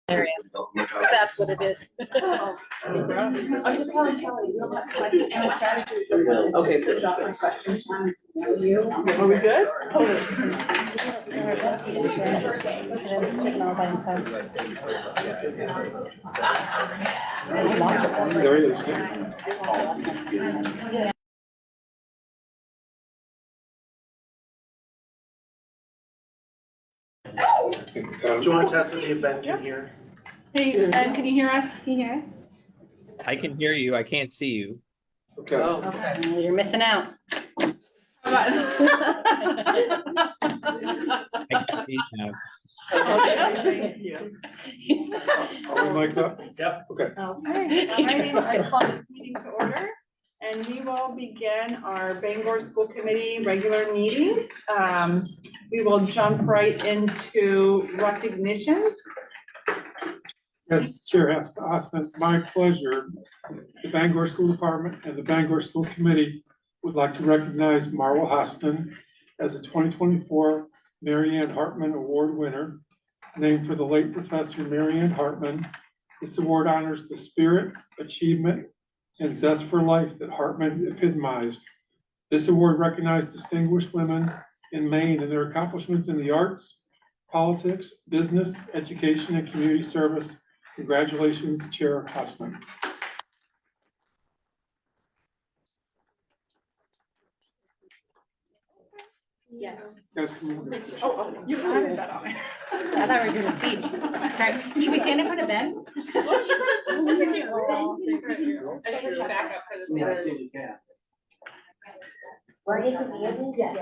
area. That's what it is. I was just telling Kelly, you don't have questions on strategy. Okay. Are we good? There he is. Do you want to test to see if Ben can hear? Hey, Ben, can you hear us? Can you hear us? I can hear you. I can't see you. Okay. Well, you're missing out. I can see you now. Thank you. Are we mic'd up? Yep. Okay. I call this meeting to order, and we will begin our Bangor School Committee regular meeting. We will jump right into recognitions. As Chair Austin, it's my pleasure. The Bangor School Department and the Bangor School Committee would like to recognize Marwa Hostin as a 2024 Mary Ann Hartman Award winner, named for the late Professor Mary Ann Hartman. This award honors the spirit, achievement, and zest for life that Hartman epitomized. This award recognized distinguished women in Maine and their accomplishments in the arts, politics, business, education, and community service. Congratulations, Chair Hostin. Yes. Guys, come on. Oh, you added that on. I thought we were doing a speech. Sorry, should we stand in front of Ben? Where is it? Yes.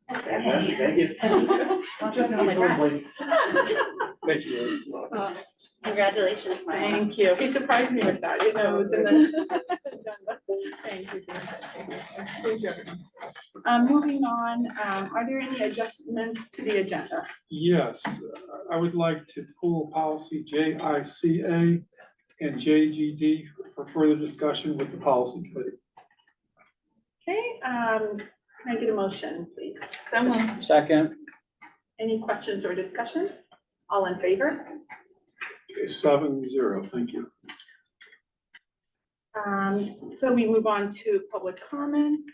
Thank you. Thank you. Congratulations, Maya. Thank you. He surprised me with that, you know, it was in the. Thank you. Thank you. Moving on, are there any adjustments to the agenda? Yes, I would like to pull policy JICA and JGD for further discussion with the policy committee. Okay, can I get a motion, please? Second. Any questions or discussion? All in favor? Okay, 7-0, thank you. So we move on to public comments,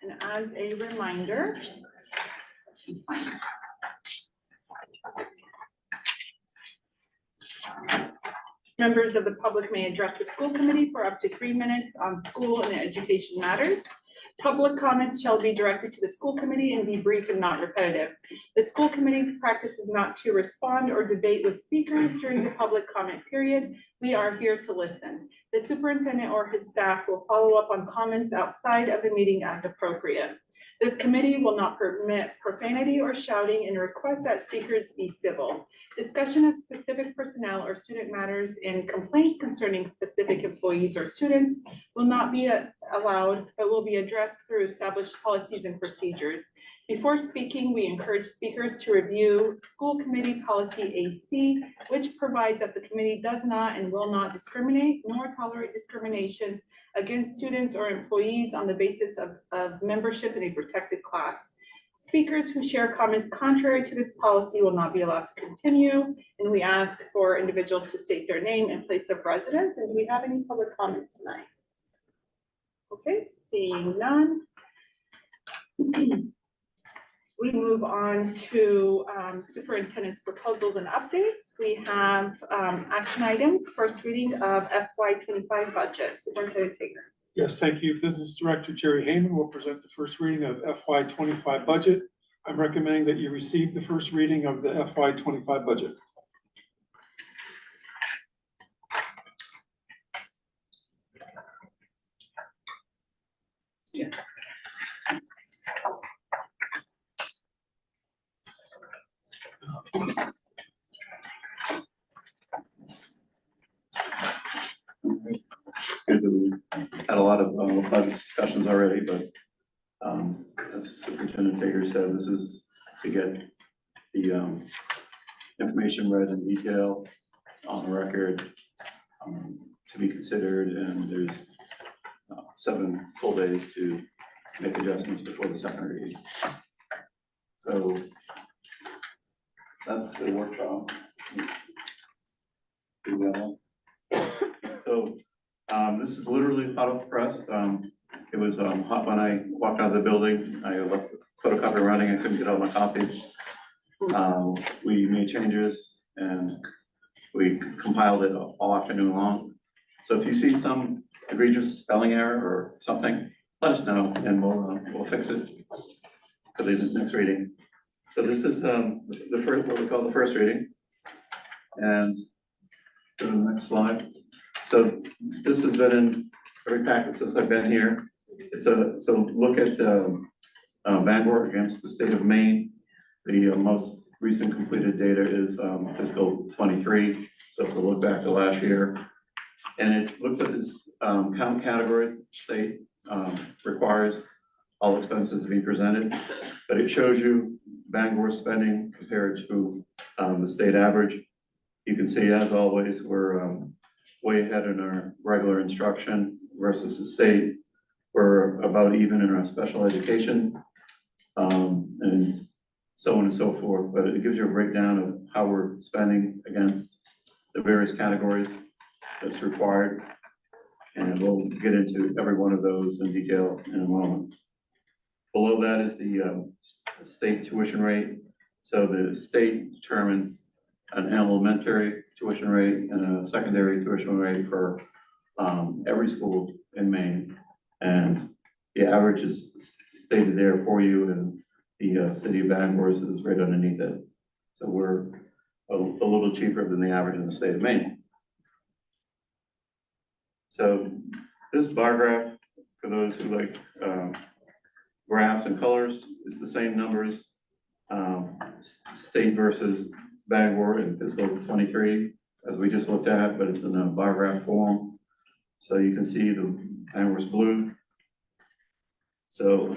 and as a reminder, members of the public may address the school committee for up to 3 minutes on school and education matters. Public comments shall be directed to the school committee and be brief and not repetitive. The school committee's practice is not to respond or debate with speakers during the public comment period. We are here to listen. The superintendent or his staff will follow up on comments outside of the meeting as appropriate. The committee will not permit profanity or shouting and request that speakers be civil. Discussion of specific personnel or student matters and complaints concerning specific employees or students will not be allowed, but will be addressed through established policies and procedures. Before speaking, we encourage speakers to review School Committee Policy AC, which provides that the committee does not and will not discriminate nor tolerate discrimination against students or employees on the basis of membership in a protected class. Speakers who share comments contrary to this policy will not be allowed to continue, and we ask for individuals to state their name and place of residence. And do we have any public comments tonight? Okay, seeing none. We move on to superintendent's proposals and updates. We have action items, first reading of FY25 budget. Superintendent Tager. Yes, thank you. Business Director Jerry Heyman will present the first reading of FY25 budget. I'm recommending that you receive the first reading of the FY25 budget. Yeah. It's good that we had a lot of budget discussions already, but as Superintendent Tager said, this is to get the information read in detail on the record, to be considered, and there's 7 full days to make adjustments before the second reading. So that's the workshop. So this is literally hot off the press. It was hot when I walked out of the building. I left the photocopy running. I couldn't get all my copies. We made changes and we compiled it all afternoon long. So if you see some egregious spelling error or something, let us know and we'll fix it for the next reading. So this is the first, what we call the first reading. And go to the next slide. So this has been in every packet since I've been here. It's a look at Bangor against the state of Maine. The most recent completed data is fiscal 23. So it's a look back to last year. And it looks at this count categories the state requires all expenses to be presented. But it shows you Bangor spending compared to the state average. You can see, as always, we're way ahead in our regular instruction versus the state. We're about even in our special education, and so on and so forth. But it gives you a breakdown of how we're spending against the various categories that's required. And we'll get into every one of those in detail in a moment. Below that is the state tuition rate. So the state determines an elementary tuition rate and a secondary tuition rate for every school in Maine. And the average is stated there for you, and the city of Bangor is right underneath it. So we're a little cheaper than the average in the state of Maine. So this bar graph, for those who like graphs and colors, is the same numbers, state versus Bangor in fiscal 23, as we just looked at, but it's in a bar graph form. So you can see the Bangor's blue. So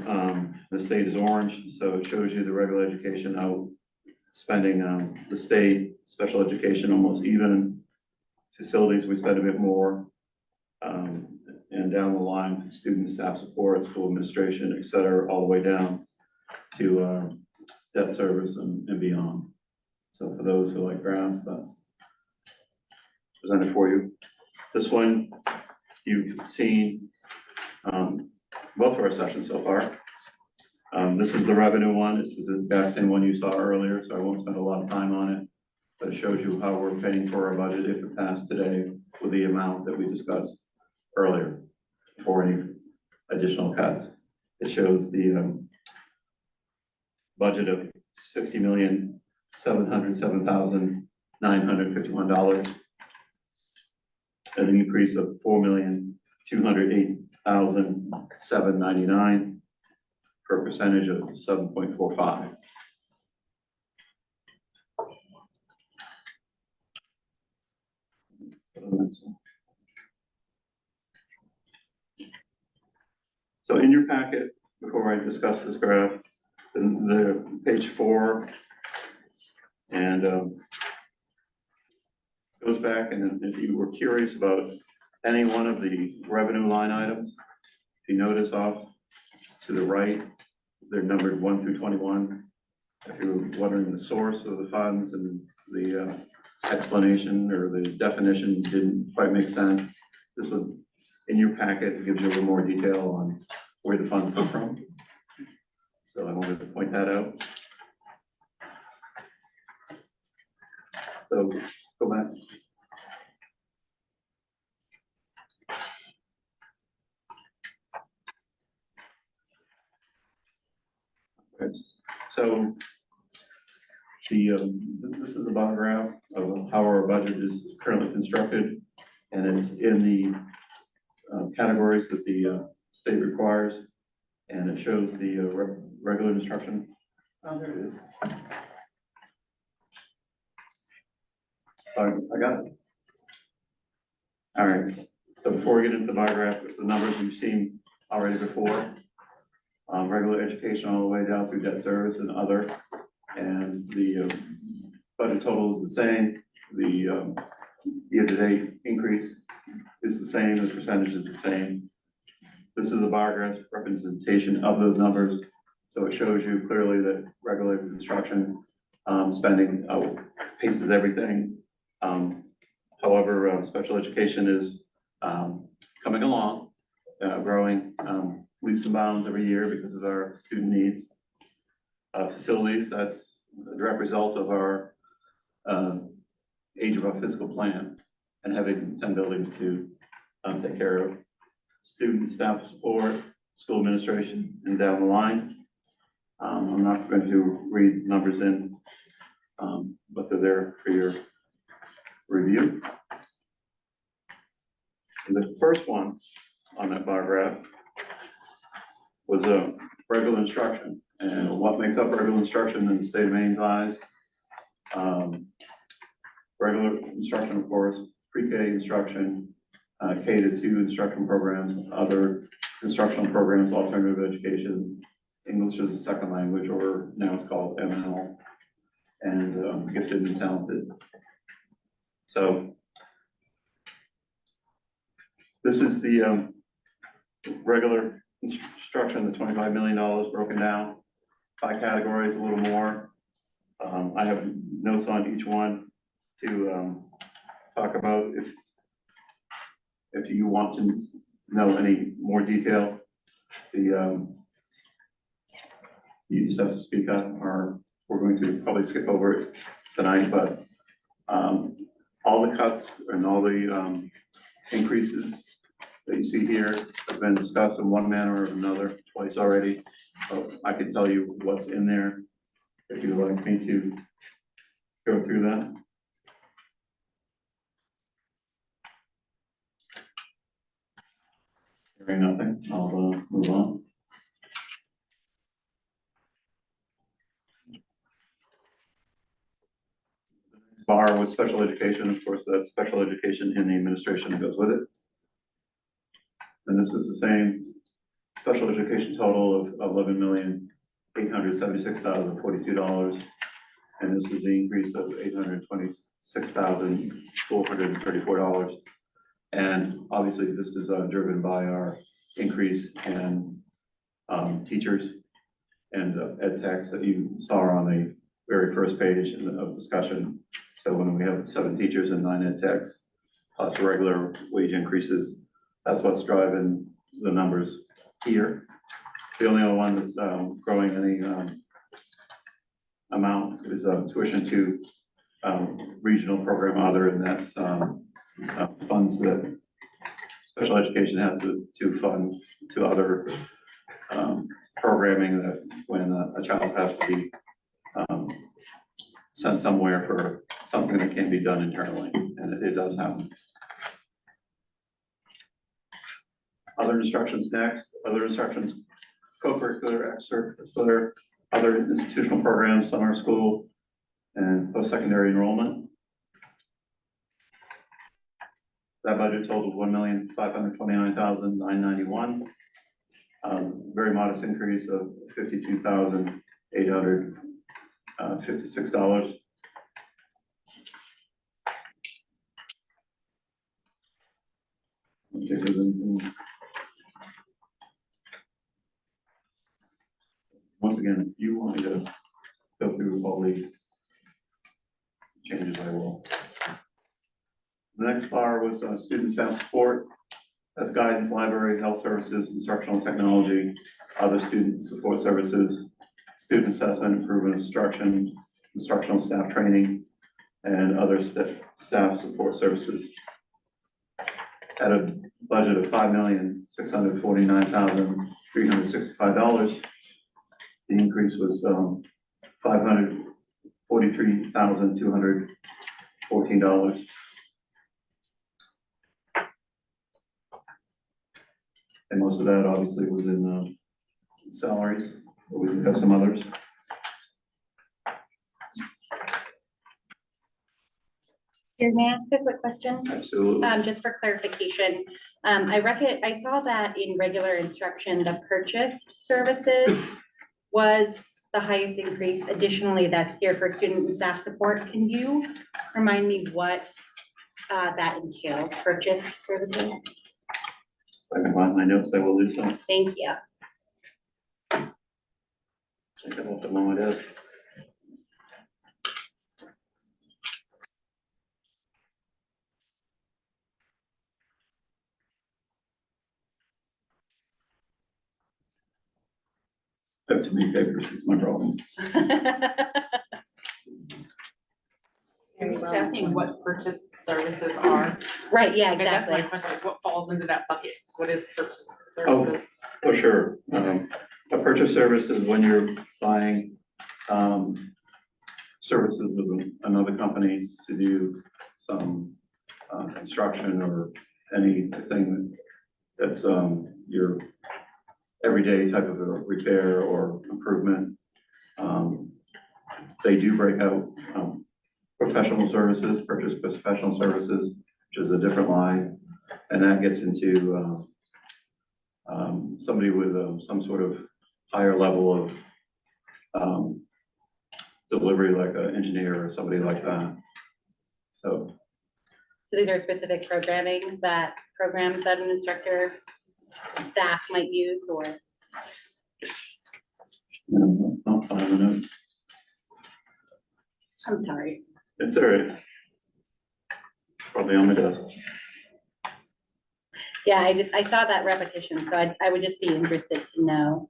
the state is orange, so it shows you the regular education out spending the state, special education almost even. Facilities, we spend a bit more. And down the line, student staff support, school administration, et cetera, all the way down to debt service and beyond. So for those who like graphs, that's presented for you. This one, you've seen both of our sessions so far. This is the revenue one. This is the exact same one you saw earlier, so I won't spend a lot of time on it. But it shows you how we're paying for our budget if it passed today with the amount that we discussed earlier for any additional cuts. It shows the budget of $60,707,951, an increase of $4,208,799 for a percentage of 7.45. So in your packet, before I discuss this graph, the page 4, and goes back, and if you were curious about any one of the revenue line items, if you notice off to the right, they're numbered 1 through 21. If you're wondering the source of the funds and the explanation or the definition didn't quite make sense, this one in your packet gives you a little more detail on where the funds come from. So I wanted to point that out. So go back. Okay. So this is a bar graph of how our budget is currently constructed, and it's in the categories that the state requires, and it shows the regular instruction. Oh, there it is. I got it. All right. So before we get into the bar graph, it's the numbers you've seen already before. Regular education all the way down through debt service and other, and the budget total is the same. The year-to-date increase is the same, the percentage is the same. This is a bar graph representation of those numbers, so it shows you clearly that regular construction spending paces everything. However, special education is coming along, growing leaps and bounds every year because of our student needs. Facilities, that's a direct result of our age of our fiscal plan and having 10 buildings to take care of. Student staff support, school administration, and down the line. I'm not going to read numbers in, but they're there for your review. And the first one on that bar graph was regular instruction. And what makes up regular instruction in the state of Maine's eyes? Regular instruction, of course, pre-K instruction, K to 2 instruction programs, other instructional programs, alternative education, English as a second language, or now it's called ML, and gifted and talented. So this is the regular instruction, the $25 million broken down by categories, a little more. I have notes on each one to talk about if you want to know any more detail. You just have to speak up, or we're going to probably skip over it tonight, but all the cuts and all the increases that you see here have been discussed in one manner or another twice already. So I can tell you what's in there if you'd like me to go through that. Hearing nothing, I'll move on. Bar with special education, of course, that's special education in the administration that goes with it. And this is the same special education total of $11,876,042. And this is the increase of $826,434. And obviously this is driven by our increase in teachers and ed techs that you saw on the very first page of discussion. So when we have 7 teachers and 9 ed techs, plus regular wage increases, that's what's driving the numbers here. The only other one that's growing any amount is tuition to regional program other, and that's funds that special education has to fund to other programming that when a child has to be sent somewhere for something that can't be done internally, and it does happen. Other instructions next, other instructions, co-curricular, extracurricular, other institutional programs, summer school, and post-secondary enrollment. That budget totaled $1,529,991. Very modest increase of $52,856. Once again, if you want me to go through all the changes, I will. The next bar was student staff support. That's guidance, library, health services, instructional technology, other student support services, student assessment, improvement instruction, instructional staff training, and other staff support services. At a budget of $5,649,365, the increase was $543,214. And most of that obviously was in salaries, but we do have some others. Here, may I ask a quick question? Absolutely. Just for clarification, I saw that in regular instruction, the purchased services was the highest increase. Additionally, that's here for student and staff support. Can you remind me what that entails, purchase services. If I can find my notes, I will do so. Thank you. I think I left them on my desk. I have too many papers, is my problem. Maybe it's asking what purchase services are. Right, yeah, Okay, that's my exactly. question, like what falls into that bucket? What is purchase Oh. services? For sure. A purchase service is when you're buying, services with another company to do some, construction or anything that's, your everyday type of a repair or improvement. They do break out, professional services, purchase professional services, which is a different line. And that gets into, somebody with some sort of higher level of delivery, like an engineer or somebody like that. So, So these are specific programs that an instructor and staff might use, or, it's not finding the notes. I'm sorry. It's all right. Probably on my desk. Yeah, I saw that repetition, so I would just be interested to know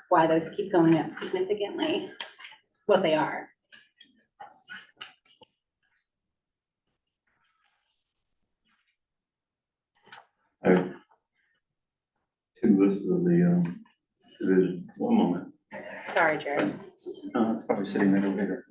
why those keep going up significantly, what they are. I have two lists of the, divisions. One moment. Sorry, Jared. It's probably sitting right over here.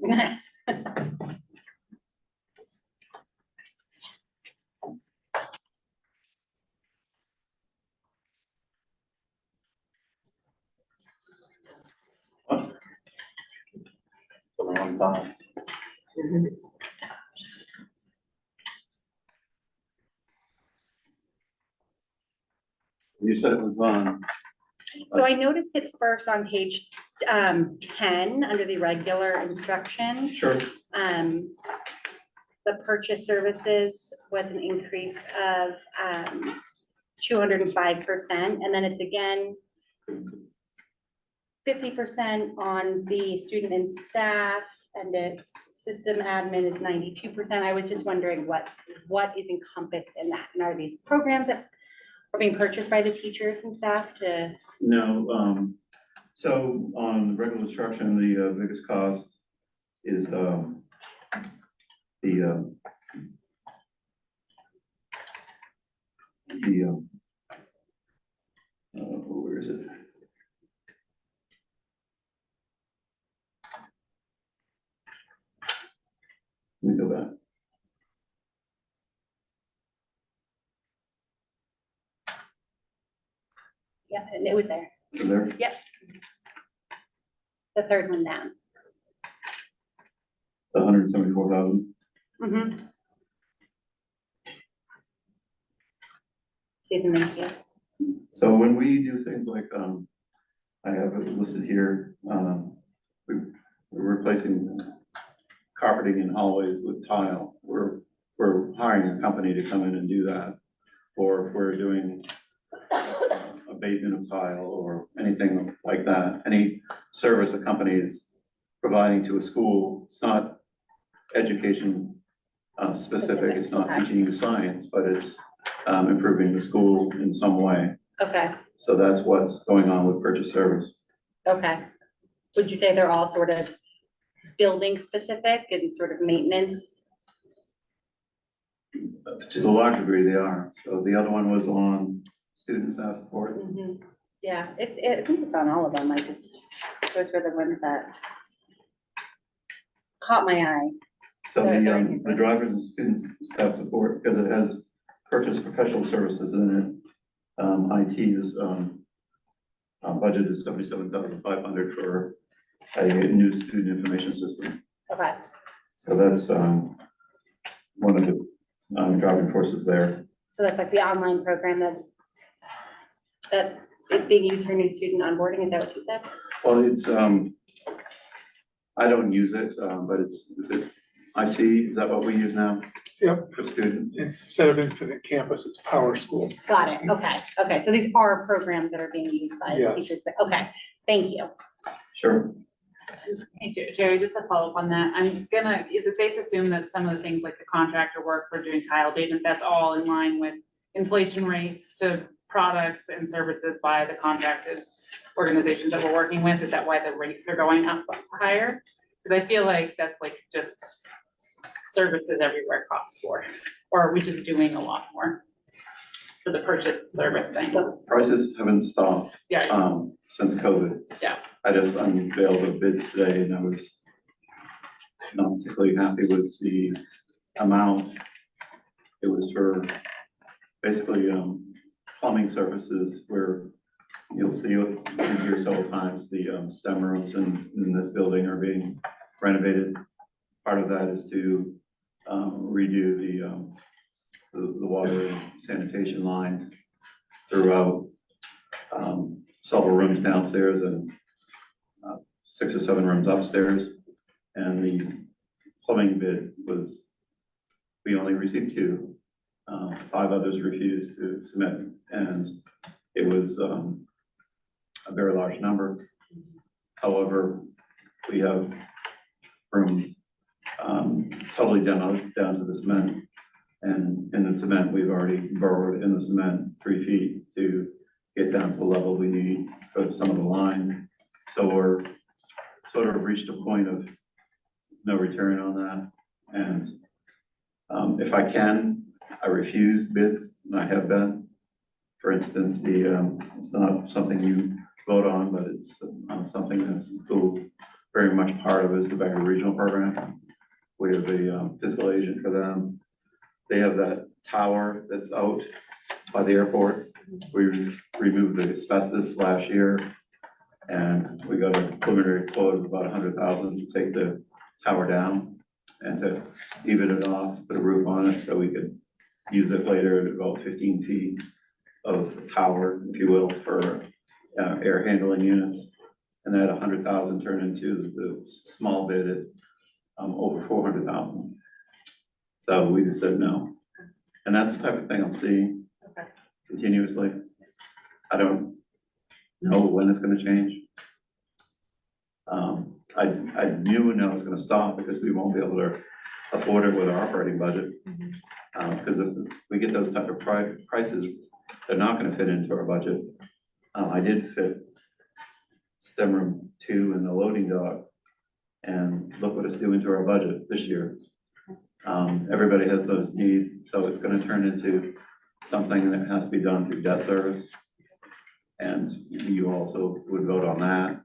Oh. On the wrong side. You said it was on. So I noticed it first on page 10, under the regular instruction. Sure. The purchase services was an increase of 205%, and then it's again 50% on the student and staff, and its system admin is 92%. I was just wondering what is encompassed in that, and are these programs that are being purchased by the teachers and staff to? No, so on regular instruction, the biggest cost is where is it? Let me go back. Yeah, and it was there, Is it there? the third one down. The 174,000. Mm-hmm. Thank you. So when we do things like, I have it listed here, we're replacing carpeting in hallways with tile. We're hiring a company to come in and do that. Or if we're doing abatement of tile or anything like that, any service a company is providing to a school, it's not education specific, it's not teaching you science, but it's improving the school in some way. Okay, So that's what's going on with purchase service. okay. Would you say they're all sort of building specific and sort of maintenance? To the large degree, they are. So the other one was on student staff support. Mhm. Yeah, I think it's on all of them. Those were the ones that caught my eye. So the drivers and student staff support, because it has purchase professional services in it. IT is, budget is 77,500 for a new student information system. Okay, So that's, one of the, driving forces there. so that's like the online program that is being used for new student onboarding, is that what you said? Well, it's, I don't use it, but is it IC, is that what we use now Yep, for students? instead of Infinite Campus, it's Power School. Got it, okay, so these are programs that are being used by Yes. teachers, but, okay, thank you. Sure. Hey, Jerry, just to follow up on that, is it safe to assume that some of the things like the contractor work for doing tile abatement, that's all in line with inflation rates to products and services by the contracted organizations that we're working with? Is that why the rates are going up higher? Because I feel like that's like just services everywhere cost more, or are we just doing a lot more for the purchase service thing? Prices haven't stopped, Yeah, since COVID. Yeah. I just unveiled a bid today and I was not particularly happy with the amount. It was for basically, plumbing services where you'll see it in here several times, the, STEM rooms in this building are being renovated. Part of that is to, redo the water and sanitation lines throughout, several rooms downstairs and 6 or 7 rooms upstairs. And the plumbing bid was, we only received 2. 5 others refused to submit, and it was a very large number. However, we have rooms totally down to the cement. And in the cement, we've already burrowed in the cement 3 feet to get down to the level we need for some of the lines. So we're sort of reached a point of no return on that. And if I can, I refuse bids, and I have been. For instance, it's not something you vote on, but it's something that schools very much part of is the Bangor Regional Program. We have a fiscal agent for them. They have that tower that's out by the airport. We removed the asbestos last year, and we got a preliminary quote of about $100,000 to take the tower down and to even it off, put a roof on it so we could use it later at about 15 feet of the tower, if you will, for air handling units. And that 100,000 turned into the small bid at over 400,000. So we just said no. And that's the type of thing I'm seeing continuously. I don't know when it's gonna change. I knew when I was gonna stop because we won't be able to afford it with our operating budget. Because if we get those type of prices, they're not gonna fit into our budget. I did fit STEM room 2 in the loading dock, and look what it's doing to our budget this year. Everybody has those needs, so it's gonna turn into something that has to be done through debt service. And you also would vote on that,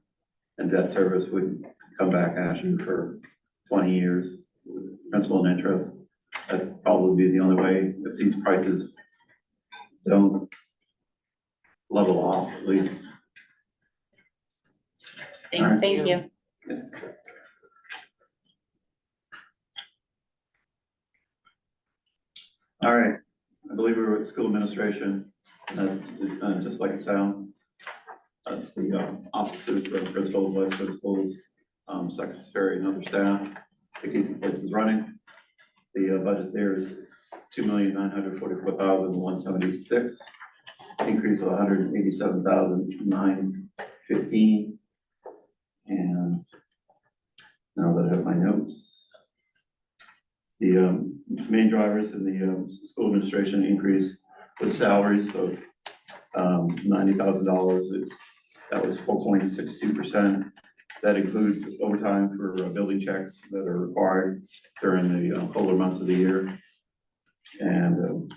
and debt service would come back at you for 20 years, with principal and interest. That'd probably be the only way if these prices don't level off at least. Thank you. All right, I believe we were at school administration, and that's just like it sounds. That's the offices of principals, vice principals, secretary, and other staff to keep the places running. The budget there is $2,944,176, increase of $187,915. And now that I have my notes. The main drivers in the school administration increase was salaries of $90,000. That was 4.62%. That includes overtime for building checks that are required during the colder months of the year. And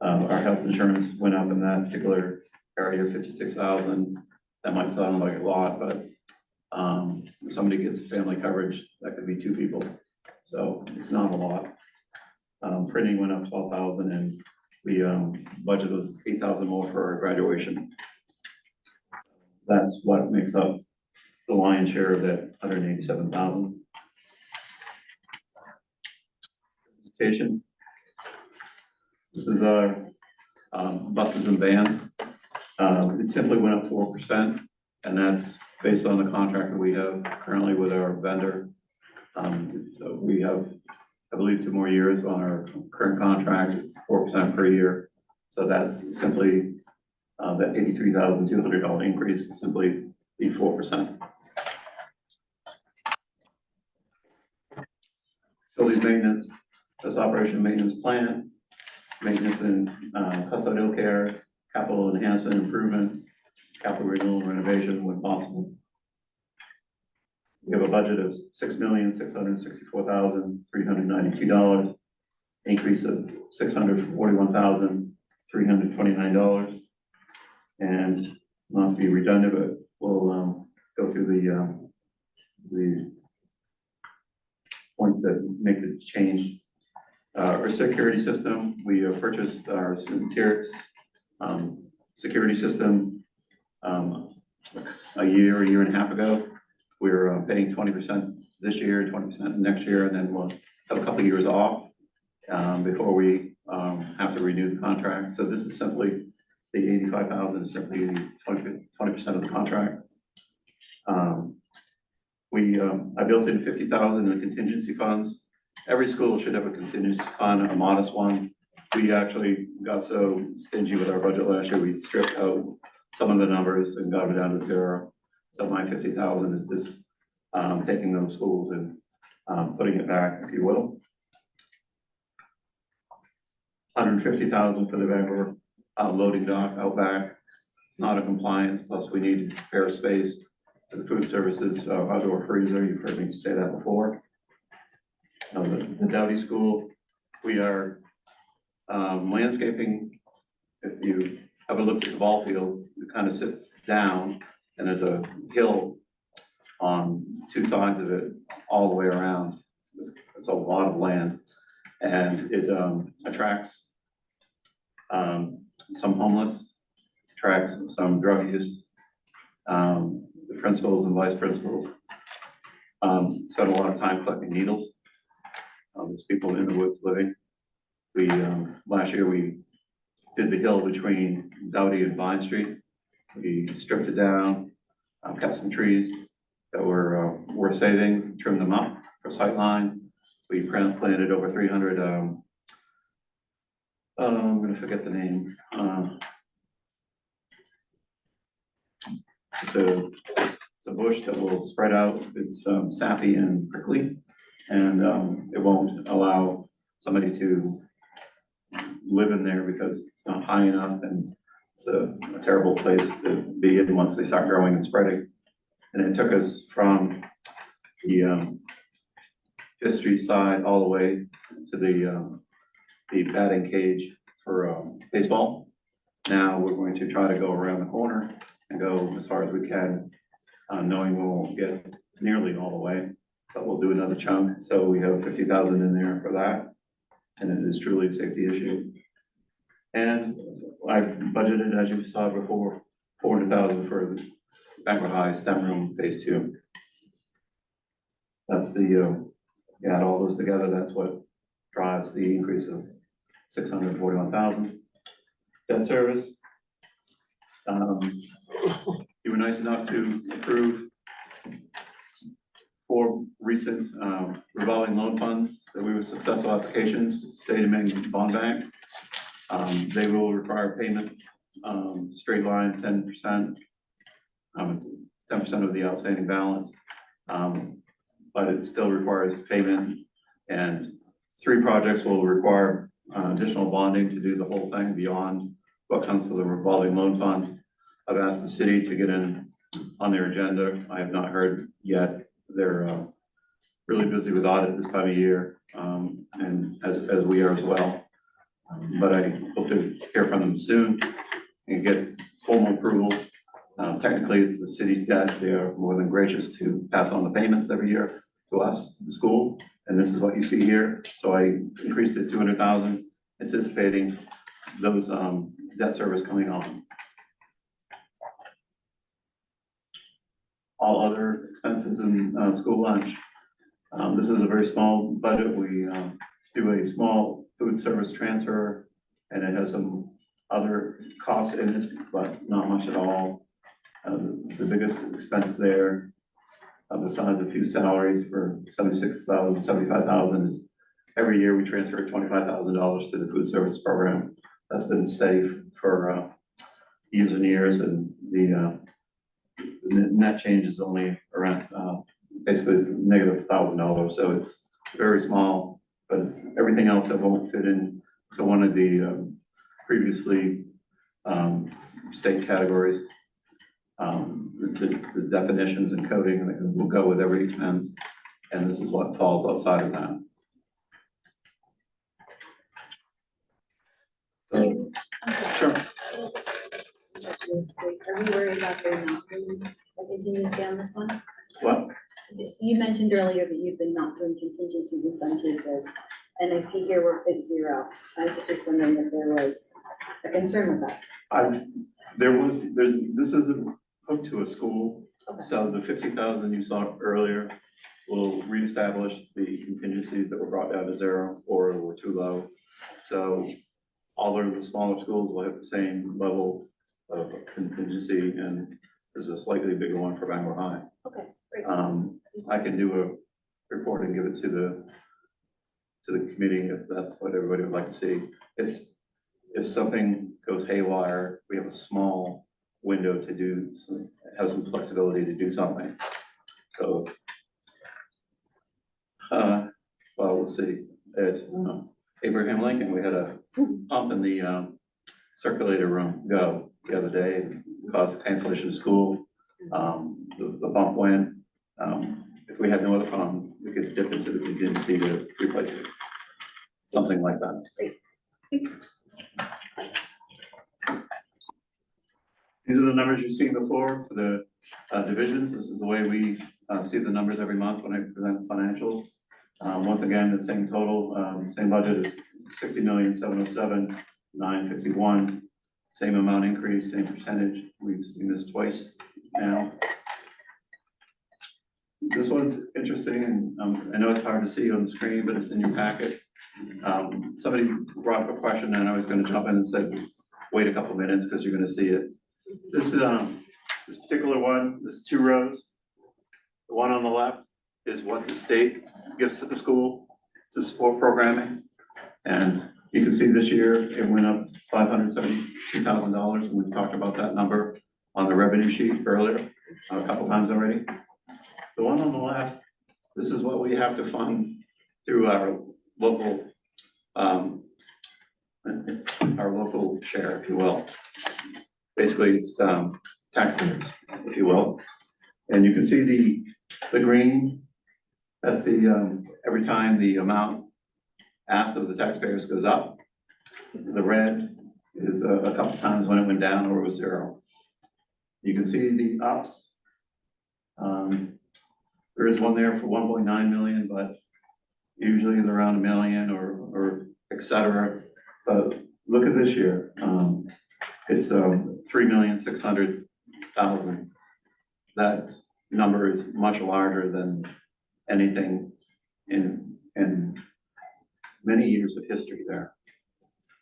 our health insurance went up in that particular area, 56,000. That might sound like a lot, but if somebody gets family coverage, that could be 2 people. So it's not a lot. Printing went up 12,000, and we budgeted 8,000 more for our graduation. That's what makes up the lion's share of that 187,000. Station. This is our buses and vans. It simply went up 4%, and that's based on the contract that we have currently with our vendor. So we have I believe, 2 more years on our current contract. It's 4% per year. So that's simply, that $83,200 increase is simply the 4%. Facilities maintenance, that's operation and maintenance plan, maintenance and custodial care, capital enhancement improvements, capital renewal and renovation when possible. We have a budget of $6,664,392, increase of $641,329. And not to be redundant, but we'll go through the points that make the change. Our security system, we purchased our Centerix security system a year and a half ago. We're paying 20% this year, 20% next year, and then we'll have a couple of years off before we have to renew the contract. So this is simply, the $85,000 is simply the 20% of the contract. I built in $50,000 in contingency funds. Every school should have a contingency fund, a modest one. We actually got so stingy with our budget last year, we stripped out some of the numbers and got it down to 0. So my $50,000 is just taking those schools and putting it back, if you will. $150,000 for the Bangor loading dock out back. It's not a compliance, plus we need to prepare space for the food services outdoor freezer. You've heard me say that before. The Dowdy School, we are landscaping. If you have a look at the ball fields, it kind of sits down and there's a hill on 2 sides of it all the way around. It's a lot of land, and it attracts some homeless, attracts some drug use, the principals and vice principals spend a lot of time collecting needles. There's people in the woods living. We last year we did the hill between Dowdy and Vine Street. We stripped it down, cut some trees that were worth saving, trimmed them up for sightline. We planted over 300, I'm gonna forget the name. It's a bush that will spread out. It's sappy and prickly, and it won't allow somebody to live in there because it's not high enough, and it's a terrible place to be in once they start growing and spreading. And it took us from the Fifth Street side all the way to the batting cage for baseball. Now we're going to try to go around the corner and go as far as we can, knowing we won't get nearly all the way, but we'll do another chunk. So we have 50,000 in there for that, and it is truly a safety issue. And I budgeted, as you saw before, 400,000 for the Bangor High STEM room phase 2. That's the, you add all those together, that's what drives the increase of 641,000. Debt service. You were nice enough to approve 4 recent revolving loan funds that we were successful applications with the State of Maine Bond Bank. They will require payment, straight line 10%, 10% of the outstanding balance, but it still requires payment. And 3 projects will require additional bonding to do the whole thing beyond what comes to the revolving loan fund. I've asked the city to get in on their agenda. I have not heard yet. They're really busy with audit this time of year, and as we are as well. But I hope to hear from them soon and get formal approval. Technically, it's the city's debt. They are more than gracious to pass on the payments every year to us, the school, and this is what you see here. So I increased it 200,000, anticipating those debt service coming on. All other expenses in school lunch. This is a very small budget. We do a small food service transfer, and it has some other costs in it, but not much at all. The biggest expense there, besides a few salaries for 76,000, 75,000, is every year we transfer $25,000 to the food service program. That's been steady for years and years, and the net change is only around, basically it's negative $1,000, so it's very small, but it's everything else that won't fit in to one of the previously state categories. There's definitions and coding that will go with every expense, and this is what falls outside of that. So, sure. Are we worried about there not being a contingency on this one? What? You mentioned earlier that you've been not doing contingencies in some cases, and I see here we're at 0. I just was wondering if there was a concern with that. This isn't hooked to a school, Okay. so the 50,000 you saw earlier will reestablish the contingencies that were brought down to 0 or were too low. So all of the smaller schools will have the same level of contingency, and there's a slightly bigger one for Bangor High. Okay, great. I can do a report and give it to the committee if that's what everybody would like to see. If something goes haywire, we have a small window to do, have some flexibility to do something. So, well, we'll see. At Abraham Lincoln, we had a pump in the circulator room go the other day, and caused cancellation of school. The pump went. If we had no other funds, we could dip into the contingency to replace it. Something like that. Thanks. These are the numbers you've seen before for the divisions. This is the way we see the numbers every month when I present financials. Once again, the same total, same budget is 60,707,951. Same amount increase, same percentage. We've seen this twice now. This one's interesting, and I know it's hard to see on the screen, but it's in your packet. Somebody brought up a question, and I was going to jump in and said, wait a couple minutes because you're going to see it. This is this particular one. There's 2 rows. The one on the left is what the state gives to the school to support programming, and you can see this year it went up $572,000, and we've talked about that number on the revenue sheet earlier a couple times already. The one on the left, this is what we have to fund through our local share, if you will. Basically, it's taxpayers, if you will. And you can see the green, that's the every time the amount asked of the taxpayers goes up. The red is a couple times when it went down or it was 0. You can see the ups. There is one there for 1.9 million, but usually it's around $1 million or et cetera. But look at this year. It's 3,600,000. That number is much larger than anything in many years of history there.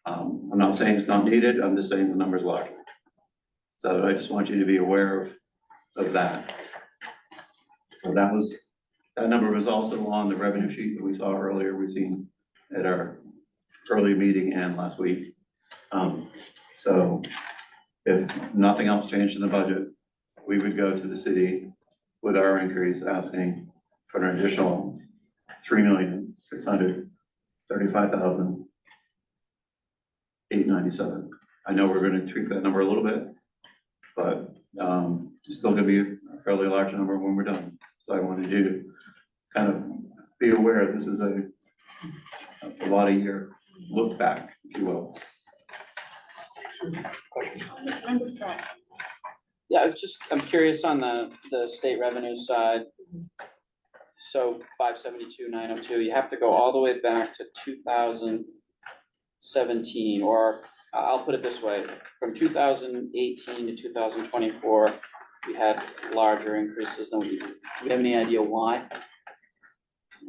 I'm not saying it's not needed, I'm just saying the number's larger. So I just want you to be aware of that. So that number was also on the revenue sheet that we saw earlier. We've seen at our early meeting and last week. So if nothing else changed in the budget, we would go to the city with our increase asking for an additional $3,635,897. I know we're going to tweak that number a little bit, but it's still going to be a fairly large number when we're done. So I wanted you to kind of be aware this is a lot of year look back, if you will. Yeah, I'm curious on the state revenue side. So 572,902, you have to go all the way back to 2017, or I'll put it this way, from 2018 to 2024, we had larger increases than we, do we have any idea why?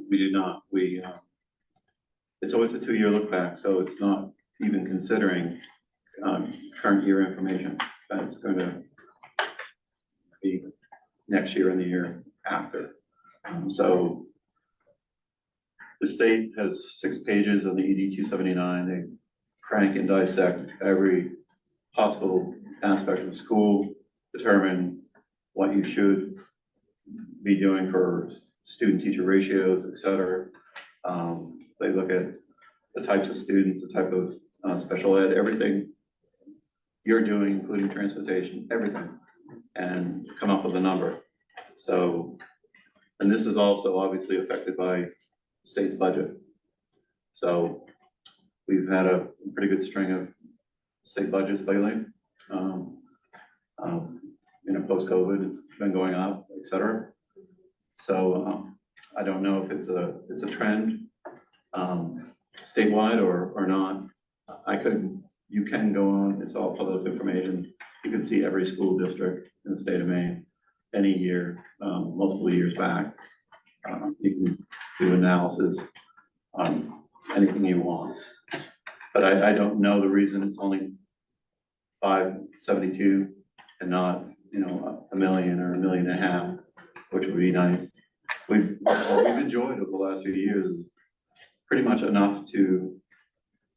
We do not. It's always a 2-year look back, so it's not even considering current year information. That's going to be next year and the year after. So The state has 6 pages on the ED 279. They crank and dissect every possible aspect of school, determine what you should be doing for student-teacher ratios, et cetera. They look at the types of students, the type of special ed, everything you're doing, including transportation, everything, and come up with a number. So, and this is also obviously affected by the state's budget. So we've had a pretty good string of state budgets lately. Post-COVID, it's been going up, et cetera. So I don't know if it's a trend statewide or not. You can go on, it's all public information. You can see every school district in the state of Maine any year, multiple years back. You can do analysis on anything you want. But I don't know the reason it's only 572 and not, $1 million or $1.5 million, which would be nice. What we've enjoyed over the last few years is pretty much enough to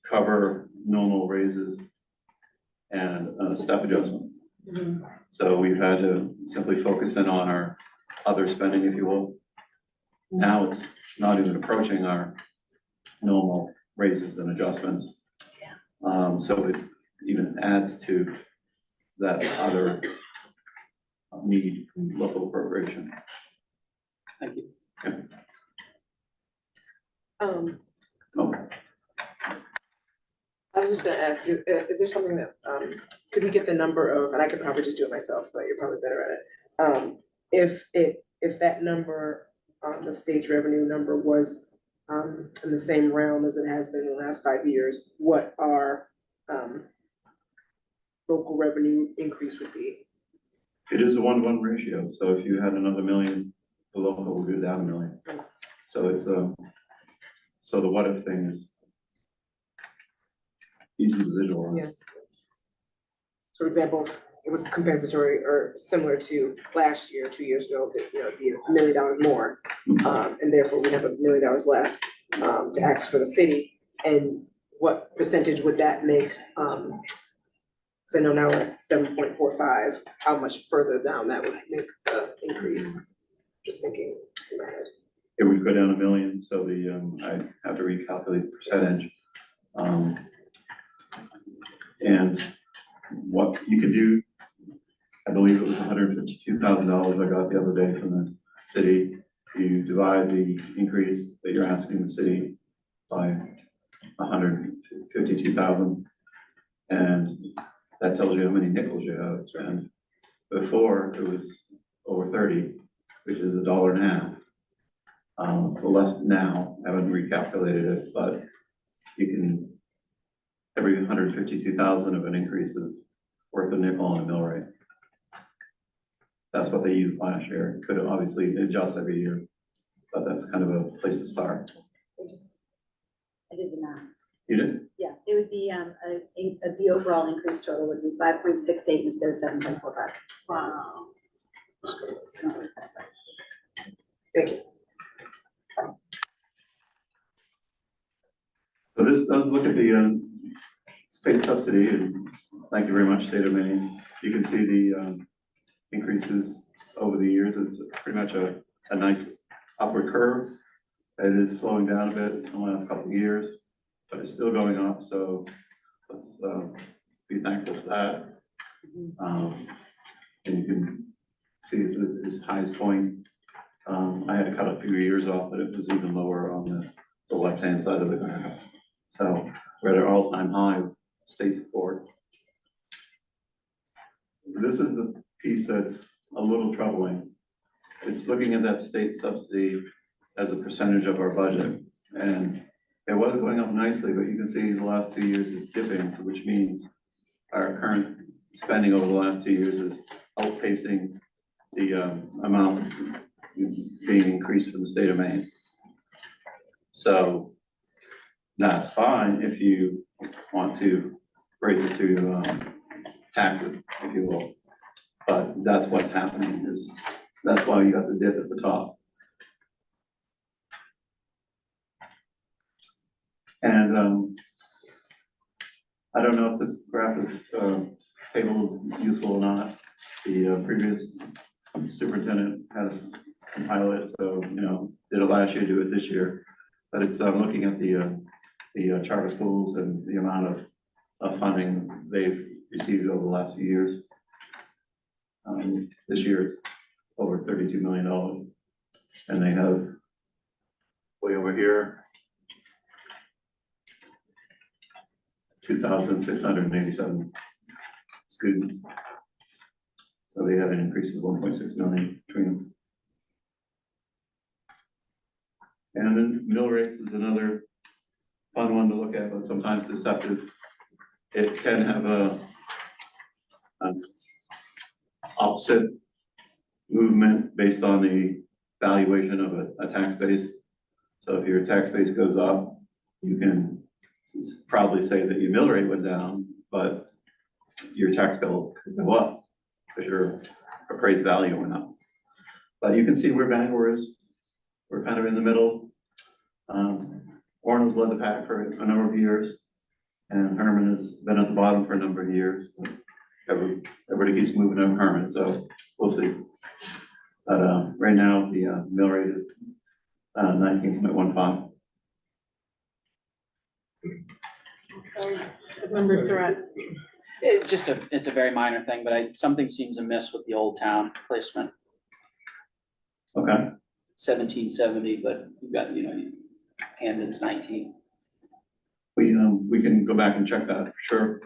cover normal raises and step adjustments. So we've had to simply focus in on our other spending, if you will. Now it's not even approaching our normal raises and adjustments. So it even adds to that other need, local appropriation. Thank you. Okay. I was just gonna ask you, is there something that, could we get the number of, and I could probably just do it myself, but you're probably better at it. If that number, the state's revenue number was, in the same realm as it has been in the last 5 years, what our, local revenue increase would be? It is a 1-to-1 ratio, so if you had another million, the local would go down $1 million. So it's so the what if thing is easy to visualize. Yeah. So for example, it was compensatory or similar to last year, 2 years ago, that, it'd be $1 million more. And therefore we have $1 million less, to ask for the city. And what percentage would that make? So I know now we're at 7.45, how much further down that would make the increase? Just thinking in my head. It would go down $1 million, so I have to recalculate the percentage. And what you could do, I believe it was $152,000 I got the other day from the city. You divide the increase that you're asking the city by 152,000, and that tells you how many nickels you have. And before it was over 30, which is $1.50. So less now. I haven't recalculated it, but you can, every 152,000 of an increase is worth a nickel on a mill rate. That's what they used last year. Could obviously adjust every year, but that's kind of a place to start. I did the math. You did? Yeah, it would be, the overall increase total would be 5.68 instead of 7.45. Wow. Thank you. So this does look at the state subsidy, and thank you very much, State of Maine. You can see the increases over the years. It's pretty much a nice upward curve. It is slowing down a bit in the last couple of years, but it's still going up. So let's be thankful for that. And you can see its highest point. I had to cut a few years off, but it was even lower on the left-hand side of the graph. So we're at an all-time high of state support. This is the piece that's a little troubling. It's looking at that state subsidy as a percentage of our budget. And it was going up nicely, but you can see the last 2 years is dipping, so which means our current spending over the last 2 years is outpacing the amount being increased from the state of Maine. So that's fine if you want to raise it to taxes, if you will. But that's what's happening, that's why you got the dip at the top. And I don't know if this graph is, table is useful or not. The previous superintendent has compiled it, so, you know, did it last year, do it this year. But it's looking at the charter schools and the amount of funding they've received over the last few years. This year it's over $32 million. And they have way over here, 2,687 students. So they have an increase of 1.6 million between them. And then mill rates is another fun one to look at, but sometimes deceptive. It can have an opposite movement based on the valuation of a tax base. So if your tax base goes up, you can probably say that your mill rate went down, but your tax bill could go up because your appraised value went up. But you can see where Bangor is. We're kind of in the middle. Orno's led the pack for a number of years, and Herman has been at the bottom for a number of years. Everybody keeps moving over Herman, so we'll see. But right now, the mill rate is 19.15. Sorry, Member Surratt. It's a very minor thing, but something seems amiss with the Old Town placement. Okay. 1770, but you've got, you know, Camden's 19. We can go back and check that for sure.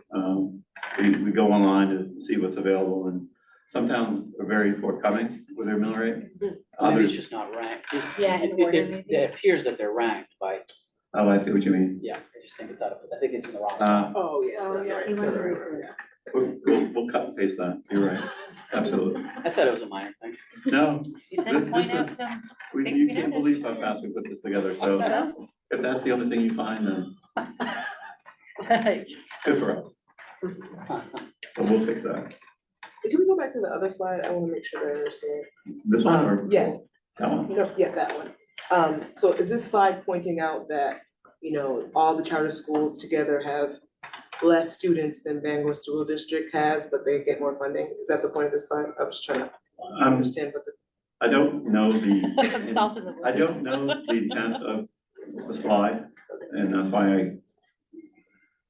We go online to see what's available, and some towns are very forthcoming with their mill rate. Maybe it's Others, just not ranked. Yeah, in order, maybe. It appears that they're ranked by, oh, I see what you mean. yeah, I just think it's out of, I think it's in the wrong spot. Oh, yes. Oh, yeah. He wants to research. We'll cut and paste that. You're right. Absolutely. I said it was a minor thing. No, You said This point out is- some. you can't believe how fast we put this together. So if that's the only thing you find, then good for us. But we'll fix that. Can we go back to the other slide? I want to make sure that I understand. This one or? Yes. That one? No, yeah, that one. So is this slide pointing out that, you know, all the charter schools together have less students than Bangor School District has, but they get more funding? Is that the point of this slide? I was trying to understand what the. I don't know Salt in the I don't know the intent of the slide, and that's why I.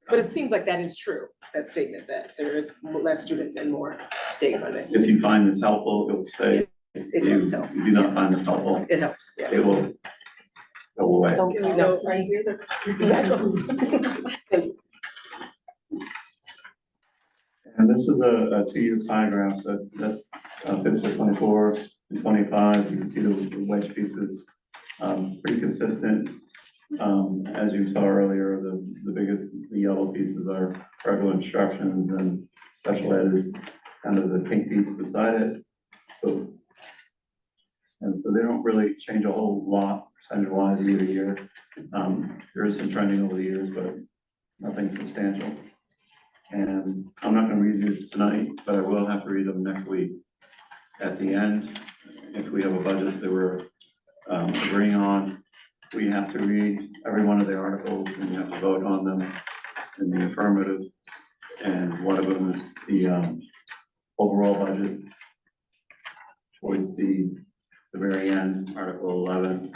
But it seems like that is true, that statement, that there is less students and more state funding. If you find this helpful, it will stay. It If does help. you do not Yes. find this helpful, It helps, yes. it will go away. Can we go right here? Exactly. And this is a 2-year time graph, so that's fiscal 24 and 25. You can see the wedge pieces, pretty consistent. As you saw earlier, the biggest, the yellow pieces are regular instructions, and special ed is kind of the pink piece beside it. And so they don't really change a whole lot percentage wise year to year. There is some trending over the years, but nothing substantial. And I'm not gonna read these tonight, but I will have to read them next week. At the end, if we have a budget that we're agreeing on, we have to read every one of the articles, and we have to vote on them in the affirmative. And one of them is the overall budget towards the very end, Article 11.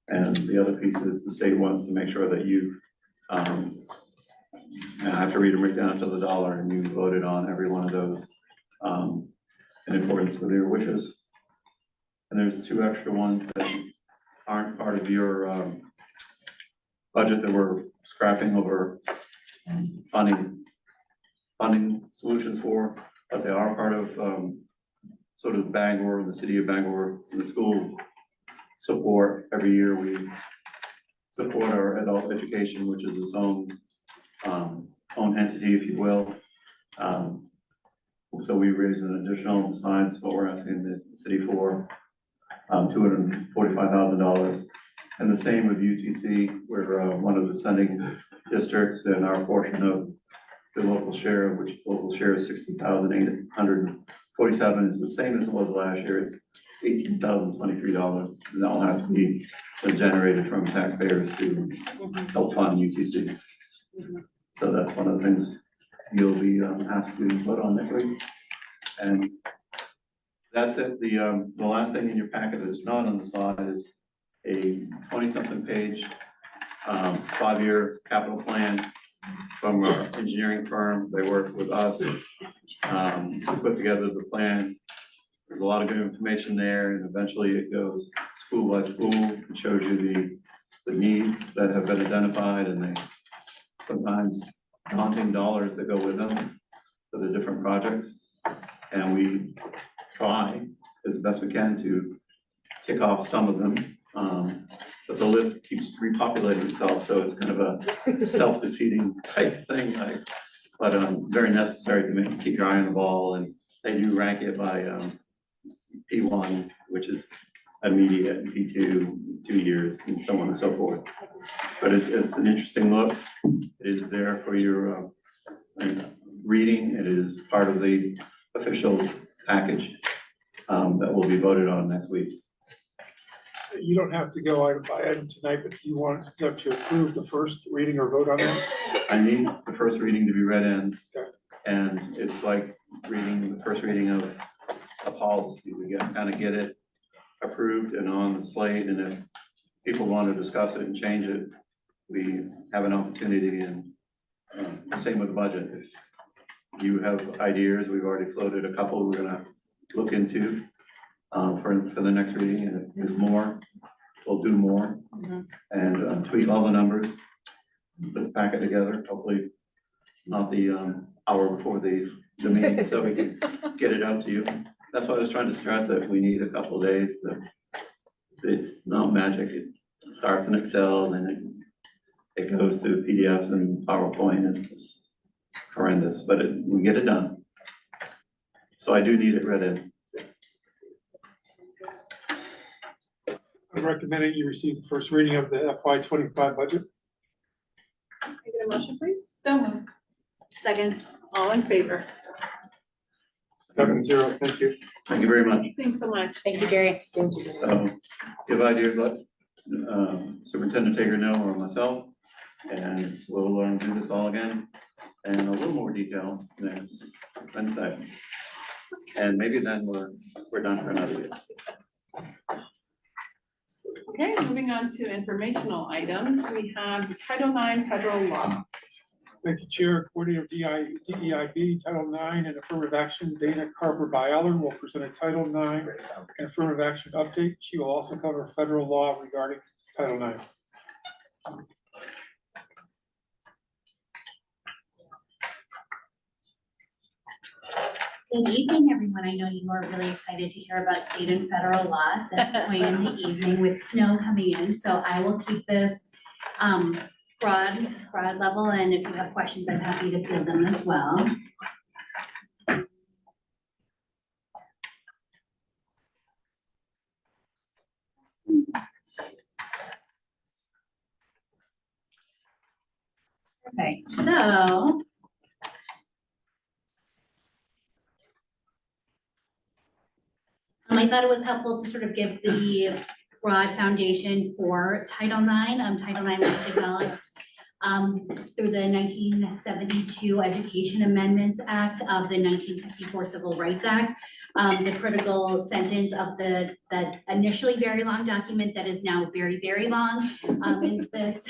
And the other piece is the state wants to make sure that you, and I have to read them right down to the dollar, and you voted on every one of those in accordance with your wishes. And there's 2 extra ones that aren't part of your budget that we're scrapping over funding solutions for, but they are part of sort of Bangor, the city of Bangor, and the school support. Every year we support our adult education, which is its own entity, if you will. So we raise an additional, besides what we're asking the city for, $245,000. And the same with UTC, we're one of the sending districts, and our portion of the local share, which local share is $60,847, is the same as it was last year. It's $18,023. And that will have to be generated from taxpayers to help fund UTC. So that's one of the things you'll be asked to vote on next week. And that's it. The last thing in your packet that is not on the slide is a 20-something page 5-year capital plan from our engineering firm. They worked with us to put together the plan. There's a lot of good information there, and eventually it goes school by school. It shows you the needs that have been identified and the sometimes daunting dollars that go with them for the different projects. And we try as best we can to tick off some of them. But the list keeps repopulating itself, so it's kind of a self-defeating type thing, but very necessary to keep your eye on the ball. And they do rank it by P1, which is immediate, and P2, 2 years, and so on and so forth. But it's an interesting look. It is there for your reading. It is part of the official package that will be voted on next week. You don't have to go item by item tonight, but do you want to approve the first reading or vote on that? I need the first reading to be read in, Okay. and it's like reading the first reading of a policy. We kind of get it approved and on the slate, and if people want to discuss it and change it, we have an opportunity. And same with the budget. If you have ideas, we've already floated a couple we're gonna look into for the next reading, and if there's more, we'll do more and tweak all the numbers, put the packet together, hopefully not the hour before the meeting, so we can get it out to you. That's why I was trying to stress that we need a couple of days. It's not magic. It starts in Excel, and it goes to PDFs and PowerPoint. It's horrendous, but we get it done. So I do need it read in. I'm recommending you receive the first reading of the FY25 budget. Can I get a motion, please? So moved. Second. All in favor? 7-0, thank you. Thank you very much. Thanks so much. Thank you, Gary. Thank you. So give ideas, let Superintendent Tager know or myself, and we'll do this all again in a little more detail next Wednesday. And maybe then we're done for another year. Okay, moving on to informational items. We have Title IX federal law. Thank you, Chair. Coordinator DEIB, Title IX and Affirmative Action, Dana Carver-Byler will present a Title IX and Affirmative Action update. She will also cover federal law regarding Title IX. Good evening, everyone. I know you are really excited to hear about state and federal law at this point in the evening with snow coming in. So I will keep this broad level, and if you have questions, I'm happy to field them as well. Perfect. So I thought it was helpful to sort of give the broad foundation for Title IX. Title IX was developed through the 1972 Education Amendments Act of the 1964 Civil Rights Act. The critical sentence of that initially very long document that is now very, very long is this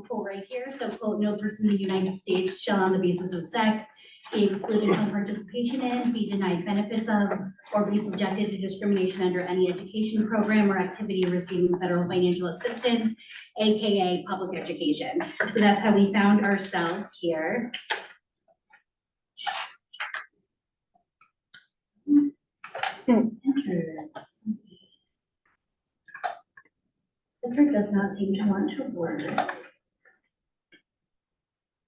quote right here. So quote, no person in the United States shall on the basis of sex be excluded from participation in, be denied benefits of, or be subjected to discrimination under any education program or activity receiving federal financial assistance, AKA public education. So that's how we found ourselves here. Clicker does not seem to want to work.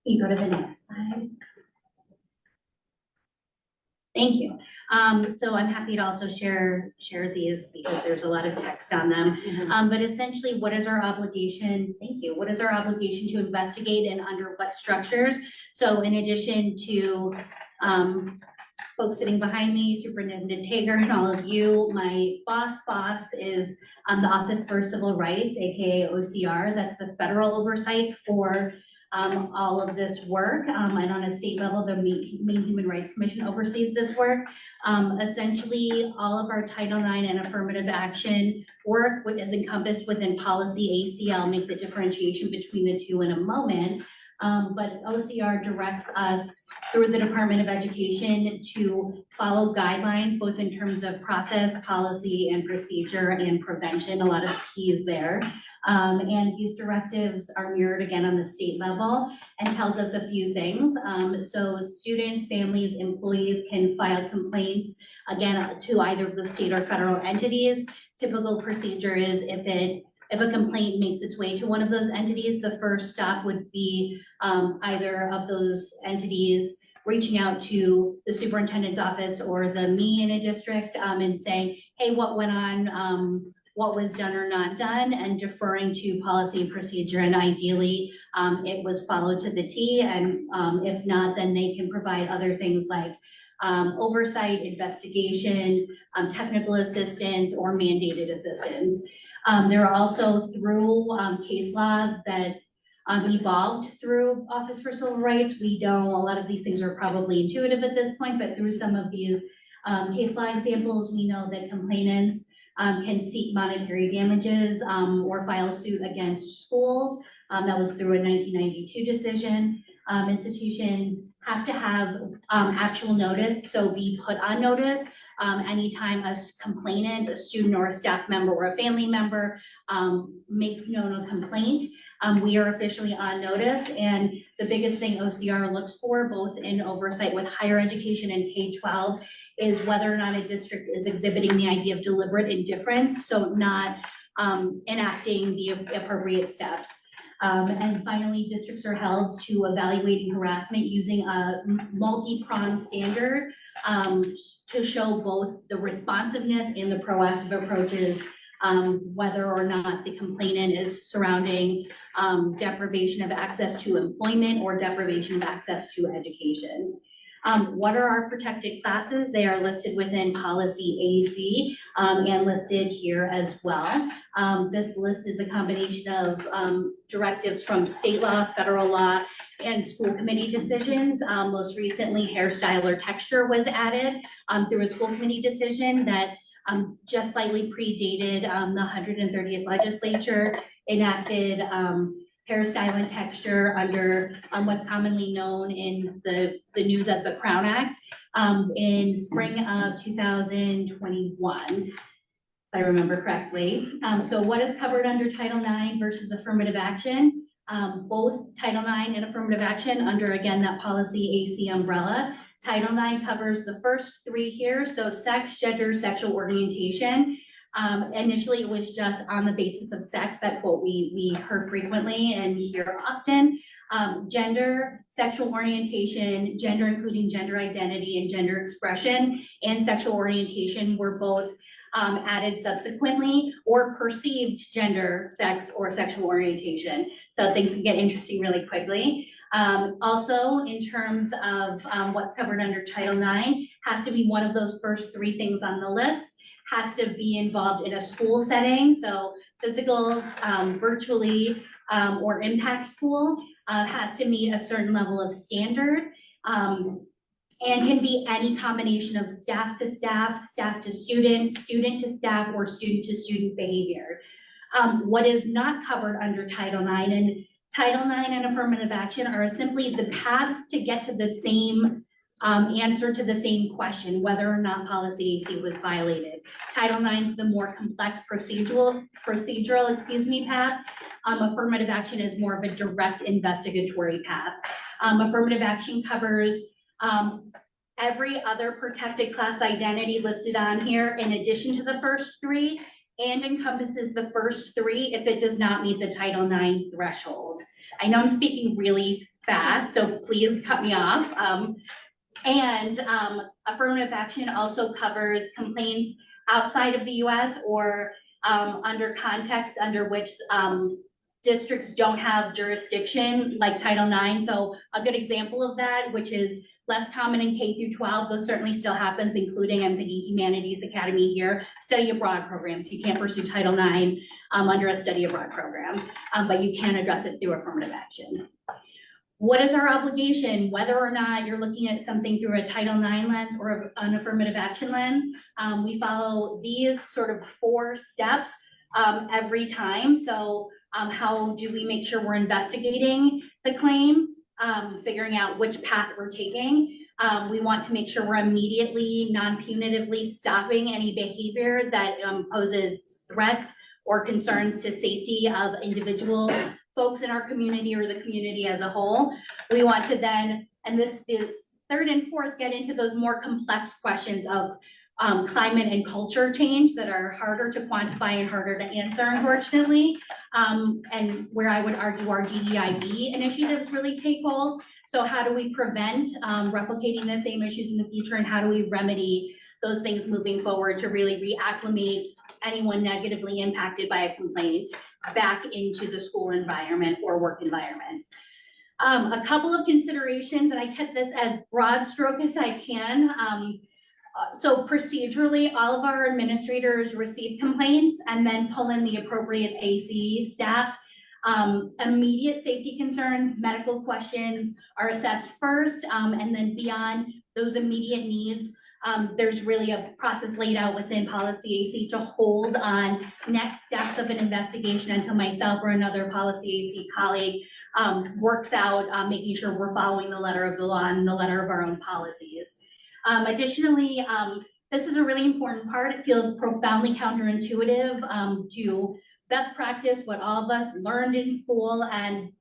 You go to the next slide. Thank you. So I'm happy to also share these because there's a lot of text on them. But essentially, what is our obligation? Thank you. What is our obligation to investigate and under what structures? So in addition to folks sitting behind me, Superintendent Tager, and all of you. My boss is the Office for Civil Rights, AKA OCR. That's the federal oversight for all of this work. And on a state level, the Maine Human Rights Commission oversees this work. Essentially, all of our Title IX and affirmative action work is encompassed within policy AC. I'll make the differentiation between the two in a moment. But OCR directs us through the Department of Education to follow guidelines, both in terms of process, policy, and procedure and prevention, a lot of keys there. And these directives are mirrored again on the state level and tells us a few things. So students, families, employees can file complaints, again, to either the state or federal entities. Typical procedure is if a complaint makes its way to one of those entities, the first stop would be either of those entities reaching out to the superintendent's office or the me in a district and saying, hey, what went on, what was done or not done, and deferring to policy and procedure. And ideally, it was followed to the T. And if not, then they can provide other things like oversight, investigation, technical assistance, or mandated assistance. There are also through case law that evolved through Office for Civil Rights. We don't, a lot of these things are probably intuitive at this point, but through some of these case law examples, we know that complainants can seek monetary damages or file suit against schools. That was through a 1992 decision. Institutions have to have actual notice, so be put on notice. Anytime a complainant, a student or a staff member or a family member makes known a complaint, we are officially on notice. And the biggest thing OCR looks for, both in oversight with higher education and K-12, is whether or not a district is exhibiting the idea of deliberate indifference, so not enacting the appropriate steps. And finally, districts are held to evaluating harassment using a multi-pronged standard to show both the responsiveness and the proactive approaches, whether or not the complainant is surrounding deprivation of access to employment or deprivation of access to education. What are our protected classes? They are listed within policy AC and listed here as well. This list is a combination of directives from state law, federal law, and school committee decisions. Most recently, hairstyle or texture was added through a school committee decision that just slightly predated the 130th legislature, enacted hairstyle and texture under what's commonly known in the news as the Crown Act in spring of 2021, if I remember correctly. So what is covered under Title IX versus affirmative action? Both Title IX and affirmative action under, again, that policy AC umbrella. Title IX covers the first three here, so sex, gender, sexual orientation. Initially, it was just on the basis of sex, that quote we heard frequently and hear often. Gender, sexual orientation, gender including gender identity and gender expression, and sexual orientation were both added subsequently, or perceived gender, sex, or sexual orientation. So things can get interesting really quickly. Also, in terms of what's covered under Title IX, has to be one of those first three things on the list. Has to be involved in a school setting, so physical, virtually, or impact school, has to meet a certain level of standard, and can be any combination of staff to staff, staff to student, student to staff, or student to student behavior. What is not covered under Title IX, and Title IX and affirmative action are simply the paths to get to the same answer to the same question, whether or not policy AC was violated. Title IX is the more complex procedural path. Affirmative action is more of a direct investigatory path. Affirmative action covers every other protected class identity listed on here in addition to the first three, and encompasses the first three if it does not meet the Title IX threshold. I know I'm speaking really fast, so please cut me off. Affirmative action also covers complaints outside of the US or under context under which districts don't have jurisdiction, like Title IX. So a good example of that, which is less common in K through 12, though certainly still happens, including, I'm thinking Humanities Academy here, study abroad programs. You can't pursue Title IX under a study abroad program, but you can address it through affirmative action. What is our obligation, whether or not you're looking at something through a Title IX lens or an affirmative action lens? We follow these sort of 4 steps every time. So how do we make sure we're investigating the claim, figuring out which path we're taking? We want to make sure we're immediately, non-punitively stopping any behavior that poses threats or concerns to safety of individual folks in our community or the community as a whole. We want to then, and this is 3rd and 4th, get into those more complex questions of climate and culture change that are harder to quantify and harder to answer, unfortunately. And where I would argue our DEIB initiatives really take hold. So how do we prevent replicating the same issues in the future, and how do we remedy those things moving forward to really reacclimate anyone negatively impacted by a complaint back into the school environment or work environment? A couple of considerations, and I kept this as broad stroke as I can. So procedurally, all of our administrators receive complaints and then pull in the appropriate AC staff. Immediate safety concerns, medical questions are assessed first, and then beyond those immediate needs, there's really a process laid out within policy AC to hold on next steps of an investigation until myself or another policy AC colleague works out making sure we're following the letter of the law and the letter of our own policies. Additionally, this is a really important part. It feels profoundly counterintuitive to best practice, what all of us learned in school and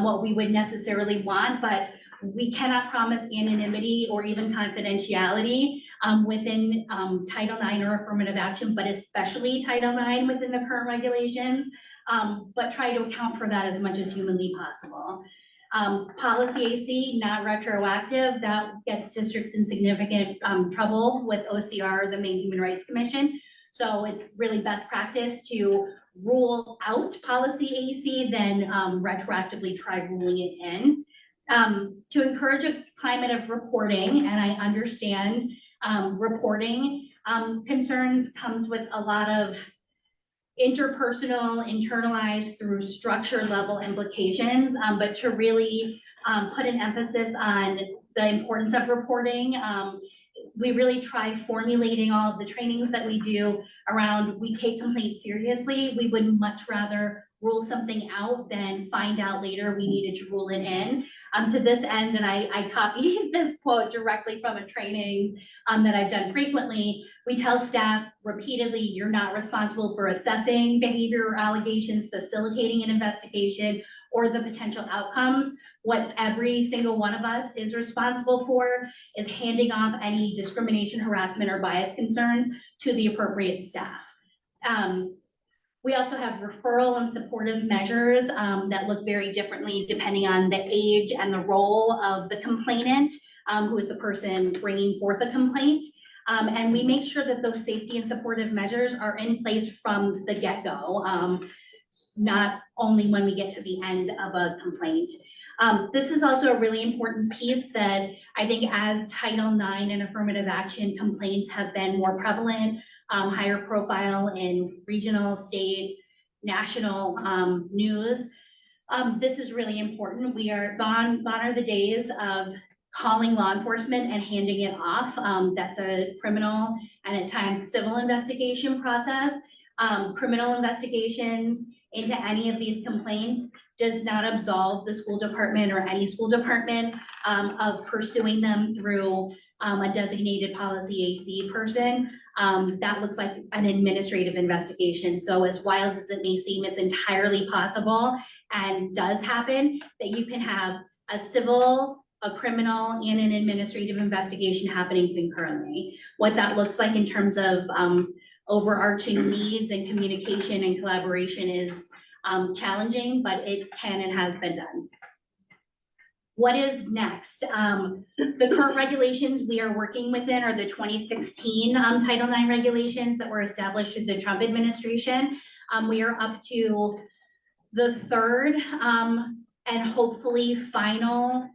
what we would necessarily want, but we cannot promise anonymity or even confidentiality within Title IX or affirmative action, but especially Title IX within the current regulations, but try to account for that as much as humanly possible. Policy AC, not retroactive, that gets districts in significant trouble with OCR, the Maine Human Rights Commission. So it's really best practice to rule out policy AC than retroactively try ruling it in. To encourage a climate of reporting, and I understand reporting concerns comes with a lot of interpersonal, internalized through structure level implications, but to really put an emphasis on the importance of reporting. We really try formulating all of the trainings that we do around, we take complaints seriously. We would much rather rule something out than find out later we needed to rule it in. To this end, and I copied this quote directly from a training that I've done frequently. We tell staff repeatedly, you're not responsible for assessing behavior or allegations, facilitating an investigation, or the potential outcomes. What every single one of us is responsible for is handing off any discrimination, harassment, or bias concerns to the appropriate staff. We also have referral and supportive measures that look very differently depending on the age and the role of the complainant, who is the person bringing forth a complaint. And we make sure that those safety and supportive measures are in place from the get-go, not only when we get to the end of a complaint. This is also a really important piece that I think as Title IX and affirmative action complaints have been more prevalent, higher profile in regional, state, national news. This is really important. We are gone are the days of calling law enforcement and handing it off. That's a criminal and at times civil investigation process. Criminal investigations into any of these complaints does not absolve the school department or any school department of pursuing them through a designated policy AC person. That looks like an administrative investigation. So as wild as it may seem, it's entirely possible and does happen that you can have a civil, a criminal, and an administrative investigation happening concurrently. What that looks like in terms of overarching needs and communication and collaboration is challenging, but it can and has been done. What is next? The current regulations we are working within are the 2016 Title IX regulations that were established through the Trump administration. We are up to the third and hopefully final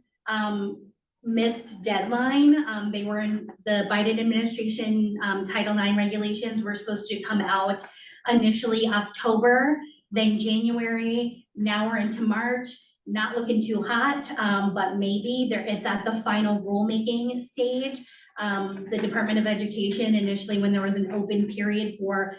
missed deadline. They were in the Biden administration, Title IX regulations were supposed to come out initially October, then January. Now we're into March, not looking too hot, but maybe it's at the final rulemaking stage. The Department of Education initially, when there was an open period for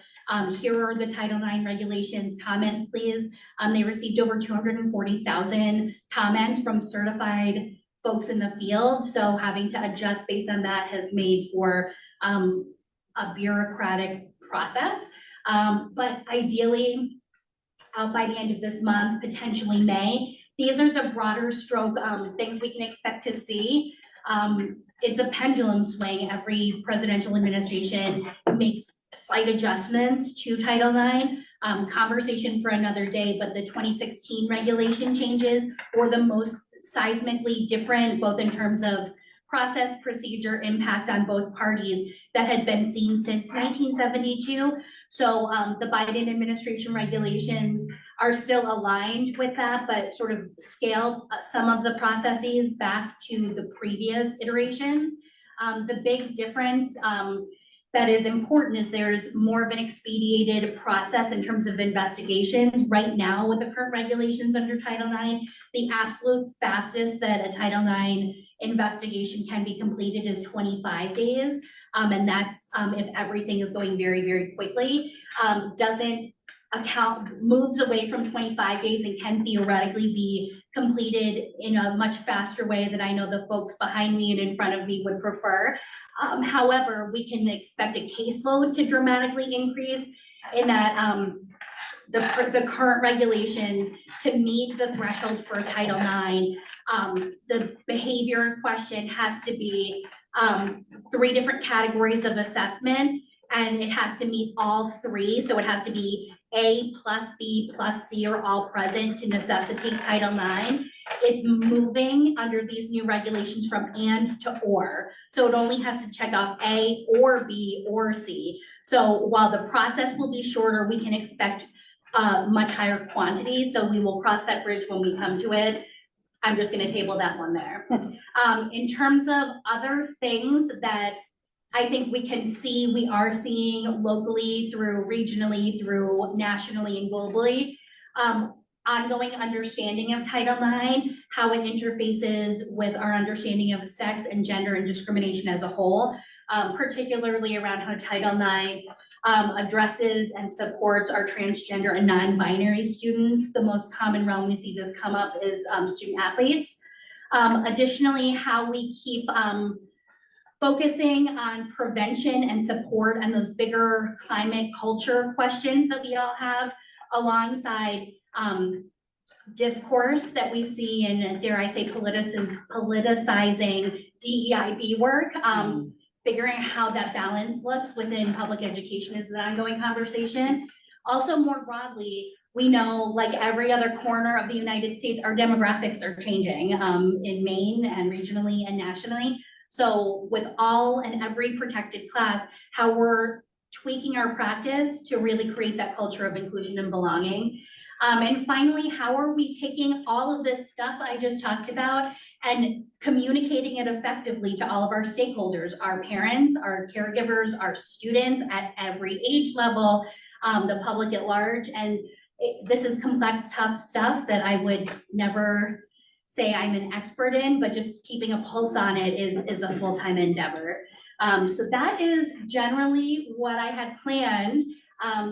here are the Title IX regulations, comments please. They received over 240,000 comments from certified folks in the field. So having to adjust based on that has made for a bureaucratic process. But ideally, by the end of this month, potentially May, these are the broader stroke things we can expect to see. It's a pendulum swing. Every presidential administration makes slight adjustments to Title IX. Conversation for another day, but the 2016 regulation changes were the most seismically different, both in terms of process, procedure, impact on both parties that had been seen since 1972. So the Biden administration regulations are still aligned with that, but sort of scaled some of the processes back to the previous iterations. The big difference that is important is there's more of an expedited process in terms of investigations. Right now, with the current regulations under Title IX, the absolute fastest that a Title IX investigation can be completed is 25 days. And that's if everything is going very, very quickly. Moves away from 25 days and can theoretically be completed in a much faster way that I know the folks behind me and in front of me would prefer. However, we can expect a caseload to dramatically increase in that the current regulations to meet the threshold for Title IX, the behavior in question has to be 3 different categories of assessment, and it has to meet all 3. So it has to be A plus B plus C are all present to necessitate Title IX. It's moving under these new regulations from and to or. So it only has to check off A or B or C. So while the process will be shorter, we can expect much higher quantity. So we will cross that bridge when we come to it. I'm just gonna table that one there. In terms of other things that I think we can see, we are seeing locally, through regionally, through nationally and globally, ongoing understanding of Title IX, how it interfaces with our understanding of sex and gender and discrimination as a whole, particularly around how Title IX addresses and supports our transgender and non-binary students. The most common realm we see this come up is student athletes. Additionally, how we keep focusing on prevention and support and those bigger climate culture questions that we all have, alongside discourse that we see in, dare I say, politicizing DEIB work. Figuring how that balance looks within public education is an ongoing conversation. Also, more broadly, we know, like every other corner of the United States, our demographics are changing in Maine and regionally and nationally. So with all and every protected class, how we're tweaking our practice to really create that culture of inclusion and belonging. And finally, how are we taking all of this stuff I just talked about and communicating it effectively to all of our stakeholders, our parents, our caregivers, our students at every age level, the public at large. And this is complex, tough stuff that I would never say I'm an expert in, but just keeping a pulse on it is a full-time endeavor. So that is generally what I had planned.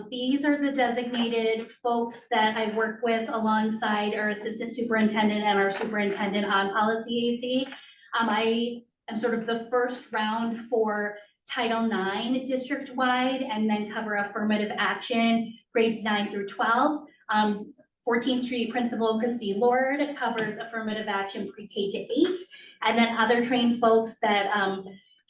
These are the designated folks that I work with alongside our assistant superintendent and our superintendent on policy AC. I am sort of the first round for Title IX district-wide, and then cover affirmative action grades 9 through 12. 14th Street Principal Christy Lord covers affirmative action pre-K to 8, and then other trained folks that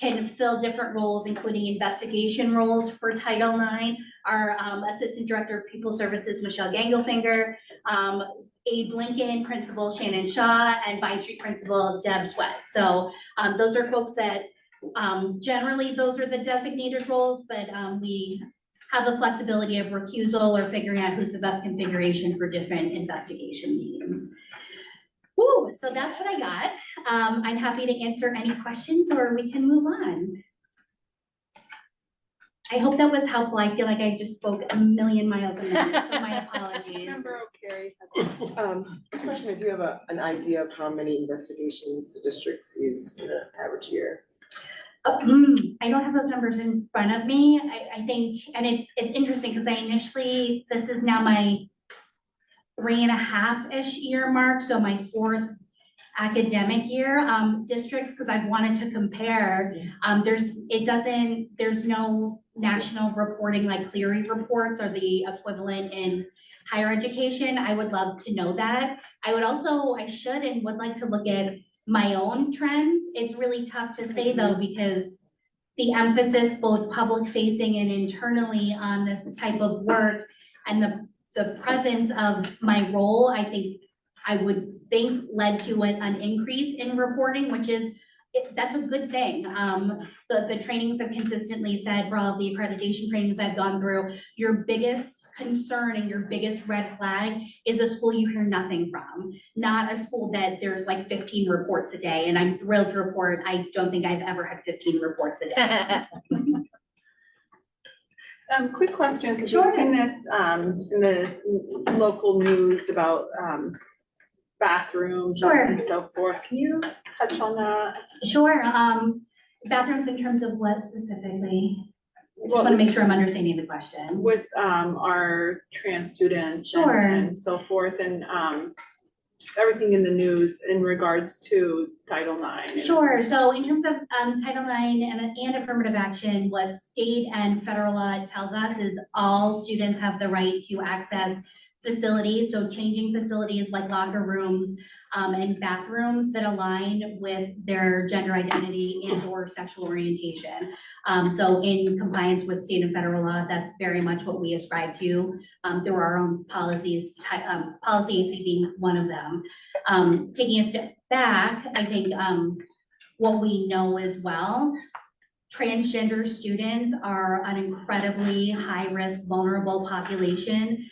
can fill different roles, including investigation roles for Title IX. Our Assistant Director of People Services, Michelle Gangelfinger, Abe Lincoln, Principal Shannon Shaw, and Vine Street Principal Deb Sweat. So those are folks that generally those are the designated roles, but we have the flexibility of recusal or figuring out who's the best configuration for different investigation meetings. Woo, so that's what I got. I'm happy to answer any questions or we can move on. I hope that was helpful. I feel like I just spoke a million miles a minute, so my apologies. Member O'Carey. Question, if you have an idea of how many investigations the districts is in an average year? I don't have those numbers in front of me. I think, and it's interesting because this is now my 3.5-ish year mark, so my 4th academic year, districts, because I've wanted to compare. There's no national reporting like Cleary reports or the equivalent in higher education. I would love to know that. I should and would like to look at my own trends. It's really tough to say though, because the emphasis both public facing and internally on this type of work and the presence of my role, I would think led to an increase in reporting, which is, that's a good thing. The trainings have consistently said, for all of the accreditation trainings I've gone through, your biggest concern and your biggest red flag is a school you hear nothing from, not a school that there's like 15 reports a day. And I'm thrilled to report, I don't think I've ever had 15 reports a day. Quick question, because Sure. we've seen this in the local news about bathrooms Sure. and so forth. Can you touch on that? Sure, bathrooms in terms of what specifically? Just want to make sure I'm understanding the question. With our trans students Sure. and so forth, and just everything in the news in regards to Title IX. Sure, so in terms of Title IX and affirmative action, what state and federal law tells us is all students have the right to access facilities, so changing facilities like locker rooms and bathrooms that align with their gender identity and or sexual orientation. So in compliance with state and federal law, that's very much what we ascribe to through our own policies, policy AC being one of them. Taking a step back, I think what we know as well, transgender students are an incredibly high-risk, vulnerable population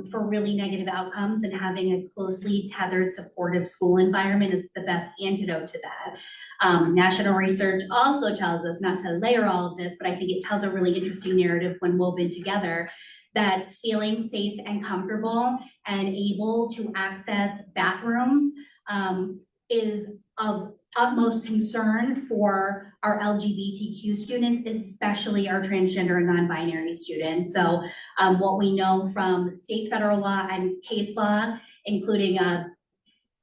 for really negative outcomes, and having a closely tethered, supportive school environment is the best antidote to that. National research also tells us, not to layer all of this, but I think it tells a really interesting narrative when woven together, that feeling safe and comfortable and able to access bathrooms is of utmost concern for our LGBTQ students, especially our transgender and non-binary students. So what we know from state, federal law and case law, including a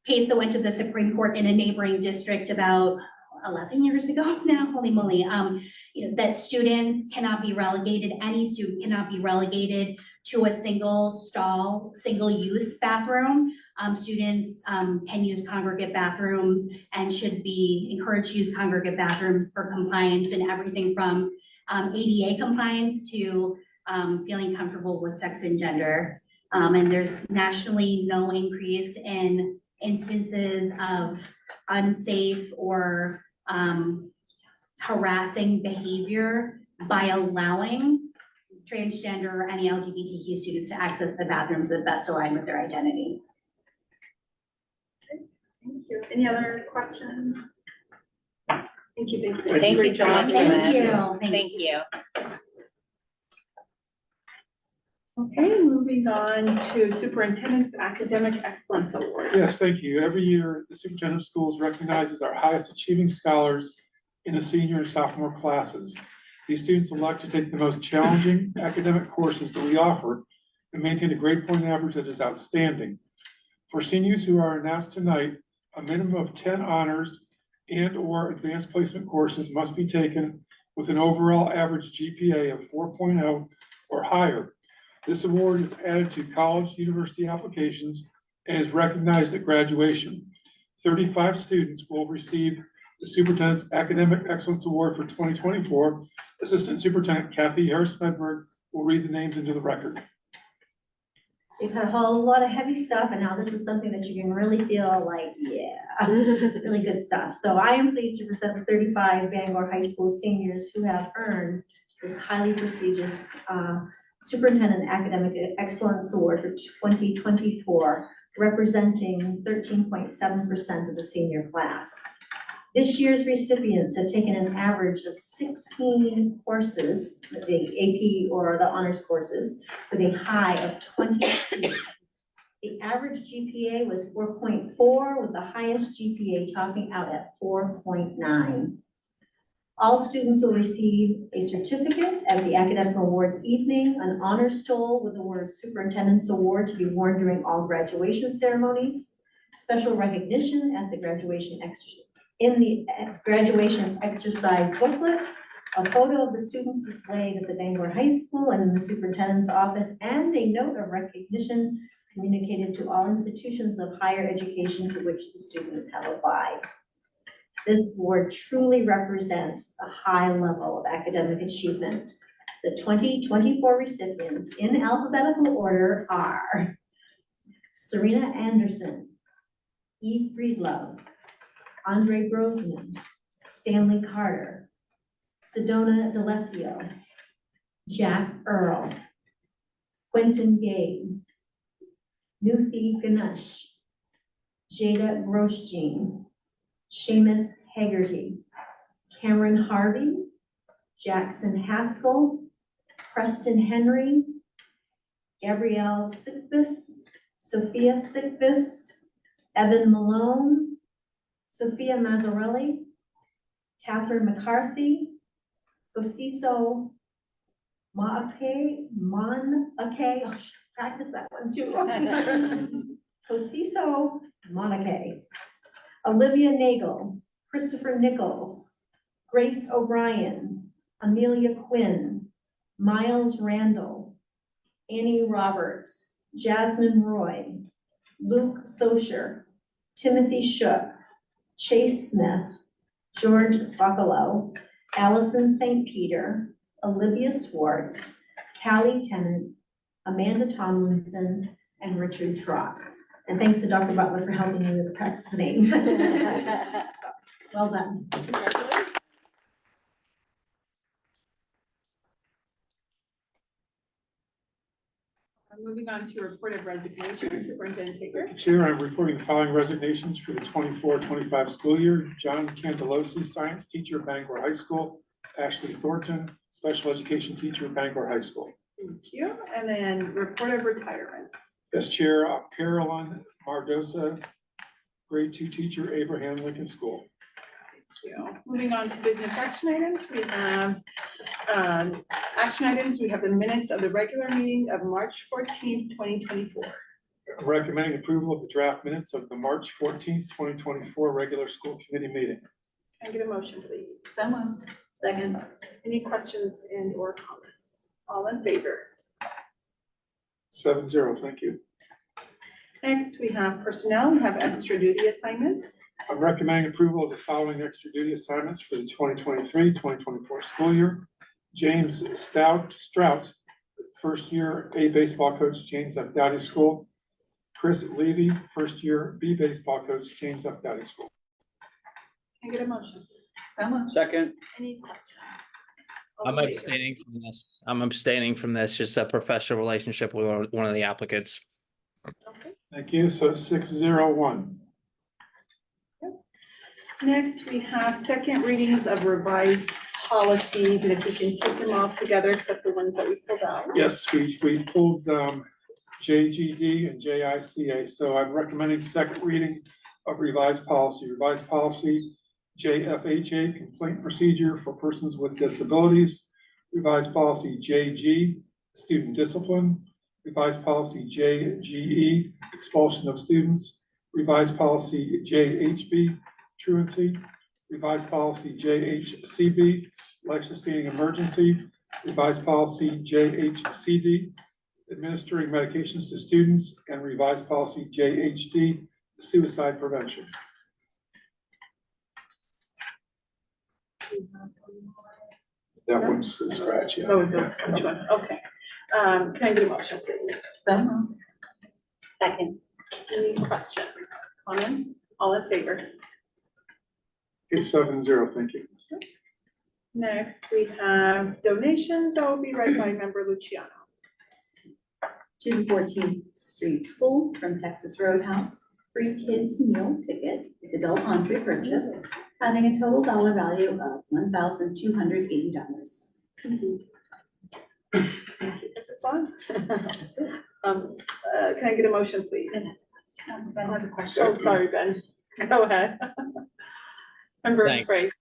case that went to the Supreme Court in a neighboring district about 11 years ago now, holy moly, that students cannot be relegated, any student cannot be relegated to a single stall, single use bathroom. Students can use congregate bathrooms and should be encouraged to use congregate bathrooms for compliance and everything from ADA compliance to feeling comfortable with sex and gender. And there's nationally no increase in instances of unsafe or harassing behavior by allowing transgender or any LGBTQ students to access the bathrooms that best align with their identity. Thank you. Any other questions? Thank you. Thank you so much. Thank you. Thank you. Okay, moving on to Superintendent's Academic Excellence Award. Yes, thank you. Every year, the superintendent of schools recognizes our highest achieving scholars in the senior and sophomore classes. These students elect to take the most challenging academic courses that we offer and maintain a grade point average that is outstanding. For seniors who are announced tonight, a minimum of 10 honors and or advanced placement courses must be taken with an overall average GPA of 4.0 or higher. This award is added to college university applications and is recognized at graduation. 35 students will receive the Superintendent's Academic Excellence Award for 2024. Assistant Superintendent Kathy Harris-Medberg will read the names into the record. So you've had a whole lot of heavy stuff, and now this is something that you can really feel like, yeah, really good stuff. So I am pleased to present the 35 Bangor High School seniors who have earned this highly prestigious Superintendent Academic Excellence Award for 2024 representing 13.7% of the senior class. This year's recipients have taken an average of 16 courses, the AP or the honors courses, with a high of 22. The average GPA was 4.4, with the highest GPA topping out at 4.9. All students will receive a certificate at the Academic Awards evening, an honor stole with the word Superintendent's Award to be worn during all graduation ceremonies, special recognition at the graduation graduation exercise booklet, a photo of the students displayed at the Bangor High School and in the superintendent's office, and a note of recognition communicated to all institutions of higher education to which the students have applied. This award truly represents a high level of academic achievement. The 2024 recipients in alphabetical order are Serena Anderson, Eve Breedlove, Andre Brosman, Stanley Carter, Sedona D'Alessio, Jack Earl, Quentin Gabe, Nuthi Ganesh, Jada Grosjean, Seamus Haggerty, Cameron Harvey, Jackson Haskell, Preston Henry, Gabrielle Sikvis, Sophia Sikvis, Evan Malone, Sophia Mazzarelli, Catherine McCarthy, Osiso Maake, oh, practice that one too. Osiso Monake, Olivia Nagel, Christopher Nichols, Grace O'Brien, Amelia Quinn, Miles Randall, Annie Roberts, Jasmine Roy, Luke Socher, Timothy Shook, Chase Smith, George Sokolow, Allison St. Peter, Olivia Swartz, Callie Tennant, Amanda Tomlinson, and Richard Trock. And thanks to Dr. Butler for helping me with the practice of the names. Well done. Congratulations. Moving on to report of resignation, Superintendent Taker. Chair, I'm reporting the following resignations for the 24-25 school year. John Candelosi, science teacher, Bangor High School. Ashley Thornton, special education teacher, Bangor High School. Thank you. And then report of retirement. Yes, Chair, Carolyn Mardosa, grade 2 teacher, Abraham Lincoln School. Thank you. Moving on to business action items, we have action items. We have the minutes of the regular meeting of March 14th, 2024. I'm recommending approval of the draft minutes of the March 14th, 2024 regular school committee meeting. Can I get a motion, please? Someone. Second. Any questions and or comments? All in favor? 7-0, thank you. Next, we have personnel. We have extra duty assignments. I'm recommending approval of the following extra duty assignments for the 2023-2024 school year. James Strout, first year A baseball coach, James F. Dowdy School. Chris Levy, first year B baseball coach, James F. Dowdy School. Can I get a motion? Someone. Second. Any questions? All I'm in favor? abstaining from this. I'm abstaining from this, just a professional relationship with one of the applicants. Okay. Thank you, so 6-0-1. Next, we have second readings of revised policies, and if we can take them all together, except the ones that we pulled out. Yes, we pulled JGD and JICA, so I'm recommending second reading of revised policy. Revised policy JFHA, complaint procedure for persons with disabilities. Revised policy JG, student discipline. Revised policy JGE, expulsion of students. Revised policy JHB, truancy. Revised policy JHCB, life-sustaining emergency. Revised policy JHCD, administering medications to students. And revised policy JHD, suicide prevention. That one's a scratch, yeah. Oh, is that which one? Okay. Can I get a motion, please? Someone. Second. Any questions, comments? All in favor? It's 7-0, thank you. Next, we have donations that will be read by member Luciano. to the 14th Street School from Texas Roadhouse. Free kids meal ticket, it's adult entree purchase, having a total dollar value of $1,280. Is this on? Can I get a motion, please? Ben has a question. Oh, sorry, Ben. Go ahead. Member Thanks. Sprague.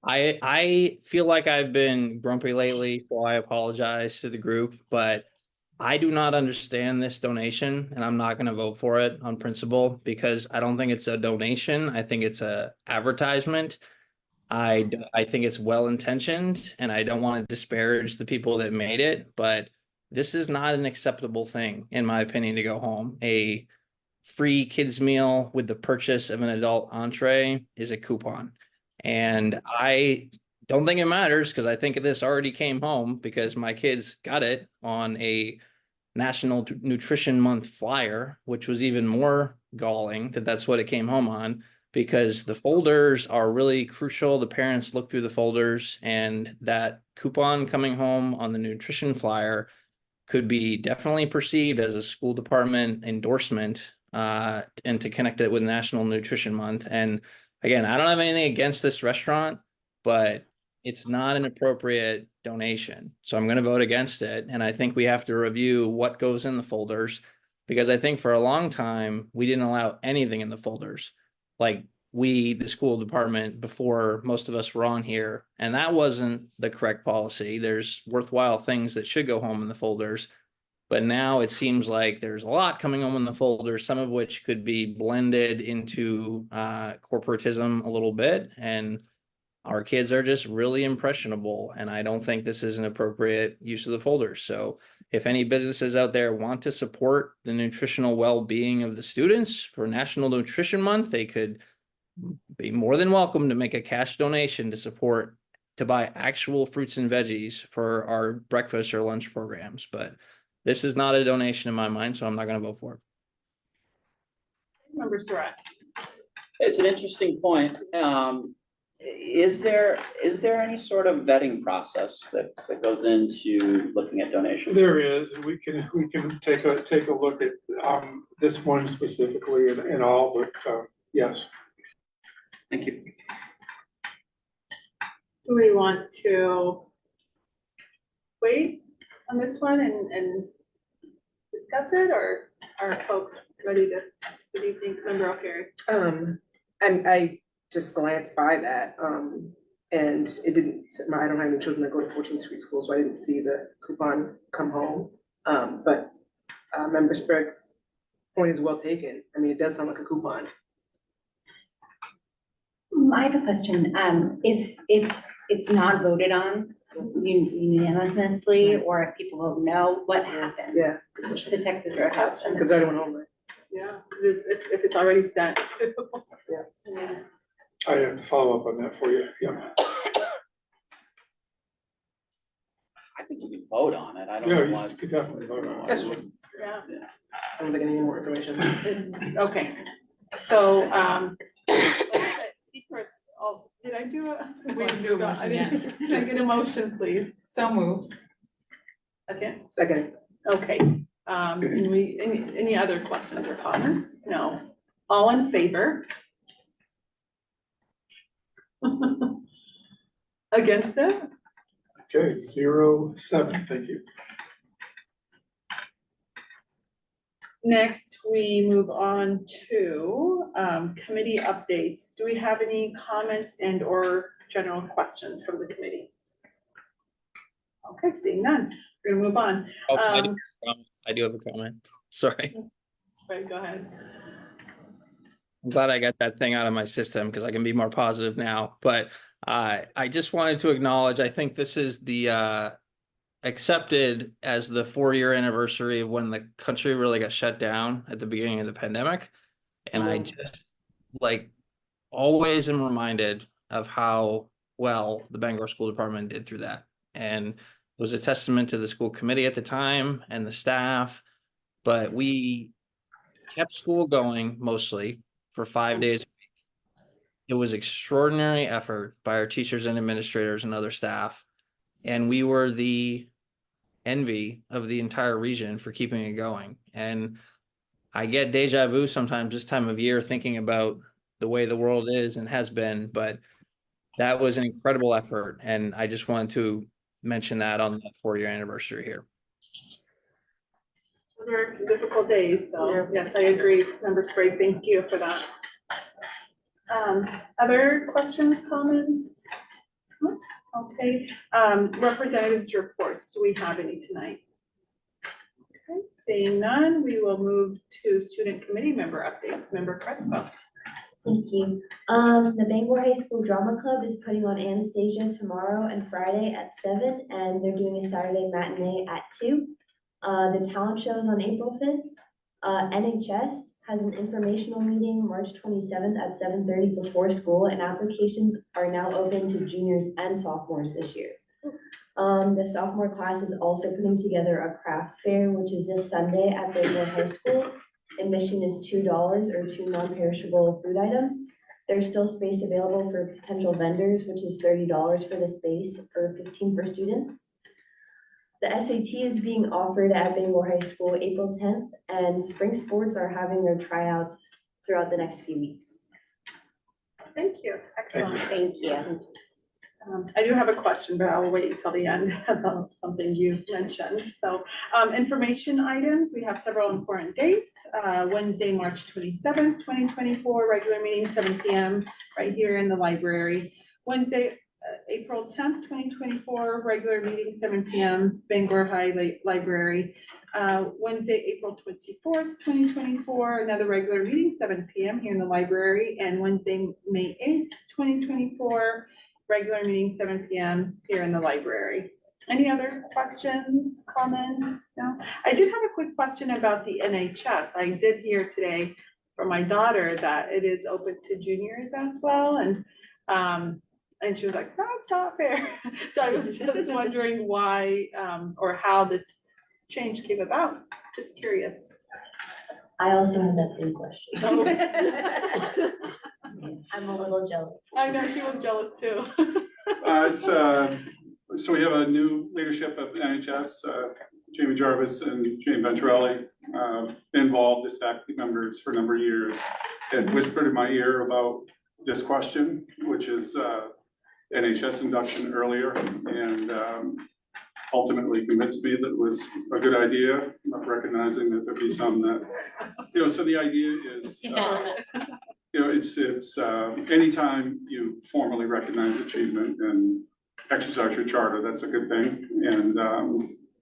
I feel like I've been grumpy lately, so I apologize to the group, but I do not understand this donation and I'm not going to vote for it on principle because I don't think it's a donation. I think it's a advertisement. I think it's well intentioned and I don't want to disparage the people that made it, but this is not an acceptable thing, in my opinion, to go home. A free kids meal with the purchase of an adult entree is a coupon. And I don't think it matters because I think this already came home because my kids got it on a National Nutrition Month flyer, which was even more galling that that's what it came home on because the folders are really crucial. The parents look through the folders and that coupon coming home on the nutrition flyer could be definitely perceived as a school department endorsement and to connect it with National Nutrition Month. And again, I don't have anything against this restaurant, but it's not an appropriate donation. So I'm going to vote against it. And I think we have to review what goes in the folders because I think for a long time, we didn't allow anything in the folders. Like the school department, before most of us were on here, and that wasn't the correct policy. There's worthwhile things that should go home in the folders. But now it seems like there's a lot coming home in the folders, some of which could be blended into corporatism a little bit. And our kids are just really impressionable. And I don't think this is an appropriate use of the folders. So if any businesses out there want to support the nutritional well-being of the students for National Nutrition Month, they could be more than welcome to make a cash donation to buy actual fruits and veggies for our breakfast or lunch programs. But this is not a donation in my mind, so I'm not going to vote for it. Member Surratt. It's an interesting point. Is there any sort of vetting process that goes into looking at donations? There is, and we can take a look at this one specifically and all, but yes. Thank you. Do we want to wait on this one and discuss it, or are folks ready to, what do you think, Member O'Carey? And I just glanced by that, and it didn't, I don't have any children that go to 14th Street School, so I didn't see the coupon come home. But Member Sprague's point is well taken. I mean, it does sound like a coupon. I have a question. If it's not voted on unanimously, or if people vote no, what happens? Yeah. To Texas Roadhouse. Because I don't know. Yeah, because if it's already sent to. Yeah. I have to follow up on that for you. Yeah. I think you can vote on it. I don't Yeah, know you why. could definitely vote on Yes. it. Yeah. I don't think I need any more information. Okay, so, first, did I do a? We didn't do a motion yet. Can I get a motion, please? So moved. Okay, Second. okay, any other questions or comments? No, all in favor? Against it? Okay, 0-7, thank you. Next, we move on to committee updates. Do we have any comments and or general questions from the committee? Okay, seeing none, we're gonna move on. Oh, I do have a comment. Sorry. Right, go ahead. I'm glad I got that thing out of my system because I can be more positive now. But I just wanted to acknowledge, I think this is the accepted as the 4-year anniversary of when the country really got shut down at the beginning of the pandemic. And I just always am reminded of how well the Bangor School Department did through that. And it was a testament to the school committee at the time and the staff, but we kept school going mostly for 5 days a week. It was extraordinary effort by our teachers and administrators and other staff. And we were the envy of the entire region for keeping it going. And I get deja vu sometimes this time of year thinking about the way the world is and has been, but that was an incredible effort. And I just wanted to mention that on the 4-year anniversary here. Those are difficult days, so yes, I agree. Member Sprague, thank you for that. Other questions, comments? Okay, representatives' reports, do we have any tonight? Okay, seeing none, we will move to student committee member updates. Member Crespo. Thank you. The Bangor High School Drama Club is putting on Anastasia tomorrow and Friday at 7, and they're doing a Saturday matinee at 2. The talent show is on April 5th. NHS has an informational meeting March 27th at 7:30 before school, and applications are now open to juniors and sophomores this year. The sophomore class is also putting together a craft fair, which is this Sunday at Bangor High School. Admission is $2 or 2 non-perishable food items. There's still space available for potential vendors, which is $30 for the space or 15 for students. The SAT is being offered at Bangor High School April 10th, and spring sports are having their tryouts throughout the next few weeks. Thank you. Excellent. Thank you. I do have a question, but I'll wait until the end about something you mentioned. So information items, we have several important dates. Wednesday, March 27th, 2024, regular meeting, 7 p.m. right here in the library. Wednesday, April 10th, 2024, regular meeting, 7 p.m., Bangor High Library. Wednesday, April 24th, 2024, another regular meeting, 7 p.m. here in the library. And Wednesday, May 8th, 2024, regular meeting, 7 p.m. here in the library. Any other questions, comments? No? I did have a quick question about the NHS. I did hear today from my daughter that it is open to juniors as well. And she was like, no, it's not fair. So I was just wondering why or how this change came about. Just curious. I also had that same question. Oh. I'm a little jealous. I know she was jealous too. So we have a new leadership of NHS, Jamie Jarvis and Jane Venturelli, involved as faculty members for a number of years, had whispered in my ear about this question, which is NHS induction earlier, and ultimately convinced me that it was a good idea, recognizing that there'd be some that, so the idea is, it's anytime you formally recognize achievement and exercise your charter, that's a good thing. And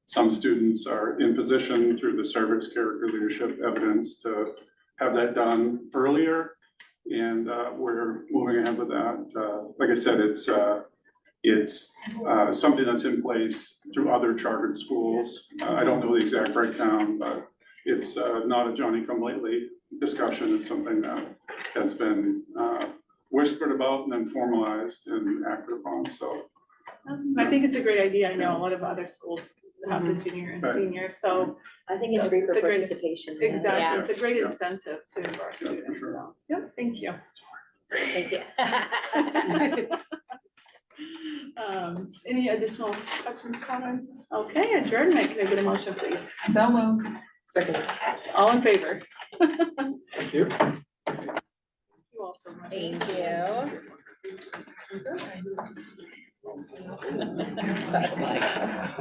some students are in position through the service, character, leadership evidence to have that done earlier. And we're moving ahead with that. Like I said, it's something that's in place through other chartered schools. I don't know the exact breakdown, but it's not a Johnny-come-lately discussion. It's something that has been whispered about and then formalized and acted upon. So I think it's a great idea. I know a lot of other schools have the junior and senior, so I think it's great for participation. exactly, Yeah. it's a great incentive to our students. sure. So, yeah, thank you. Thank you. Any additional questions, comments? Okay, adjournment. Can I get a motion, please? So moved. Second. All in favor? Thank you. You all so much. Thank you.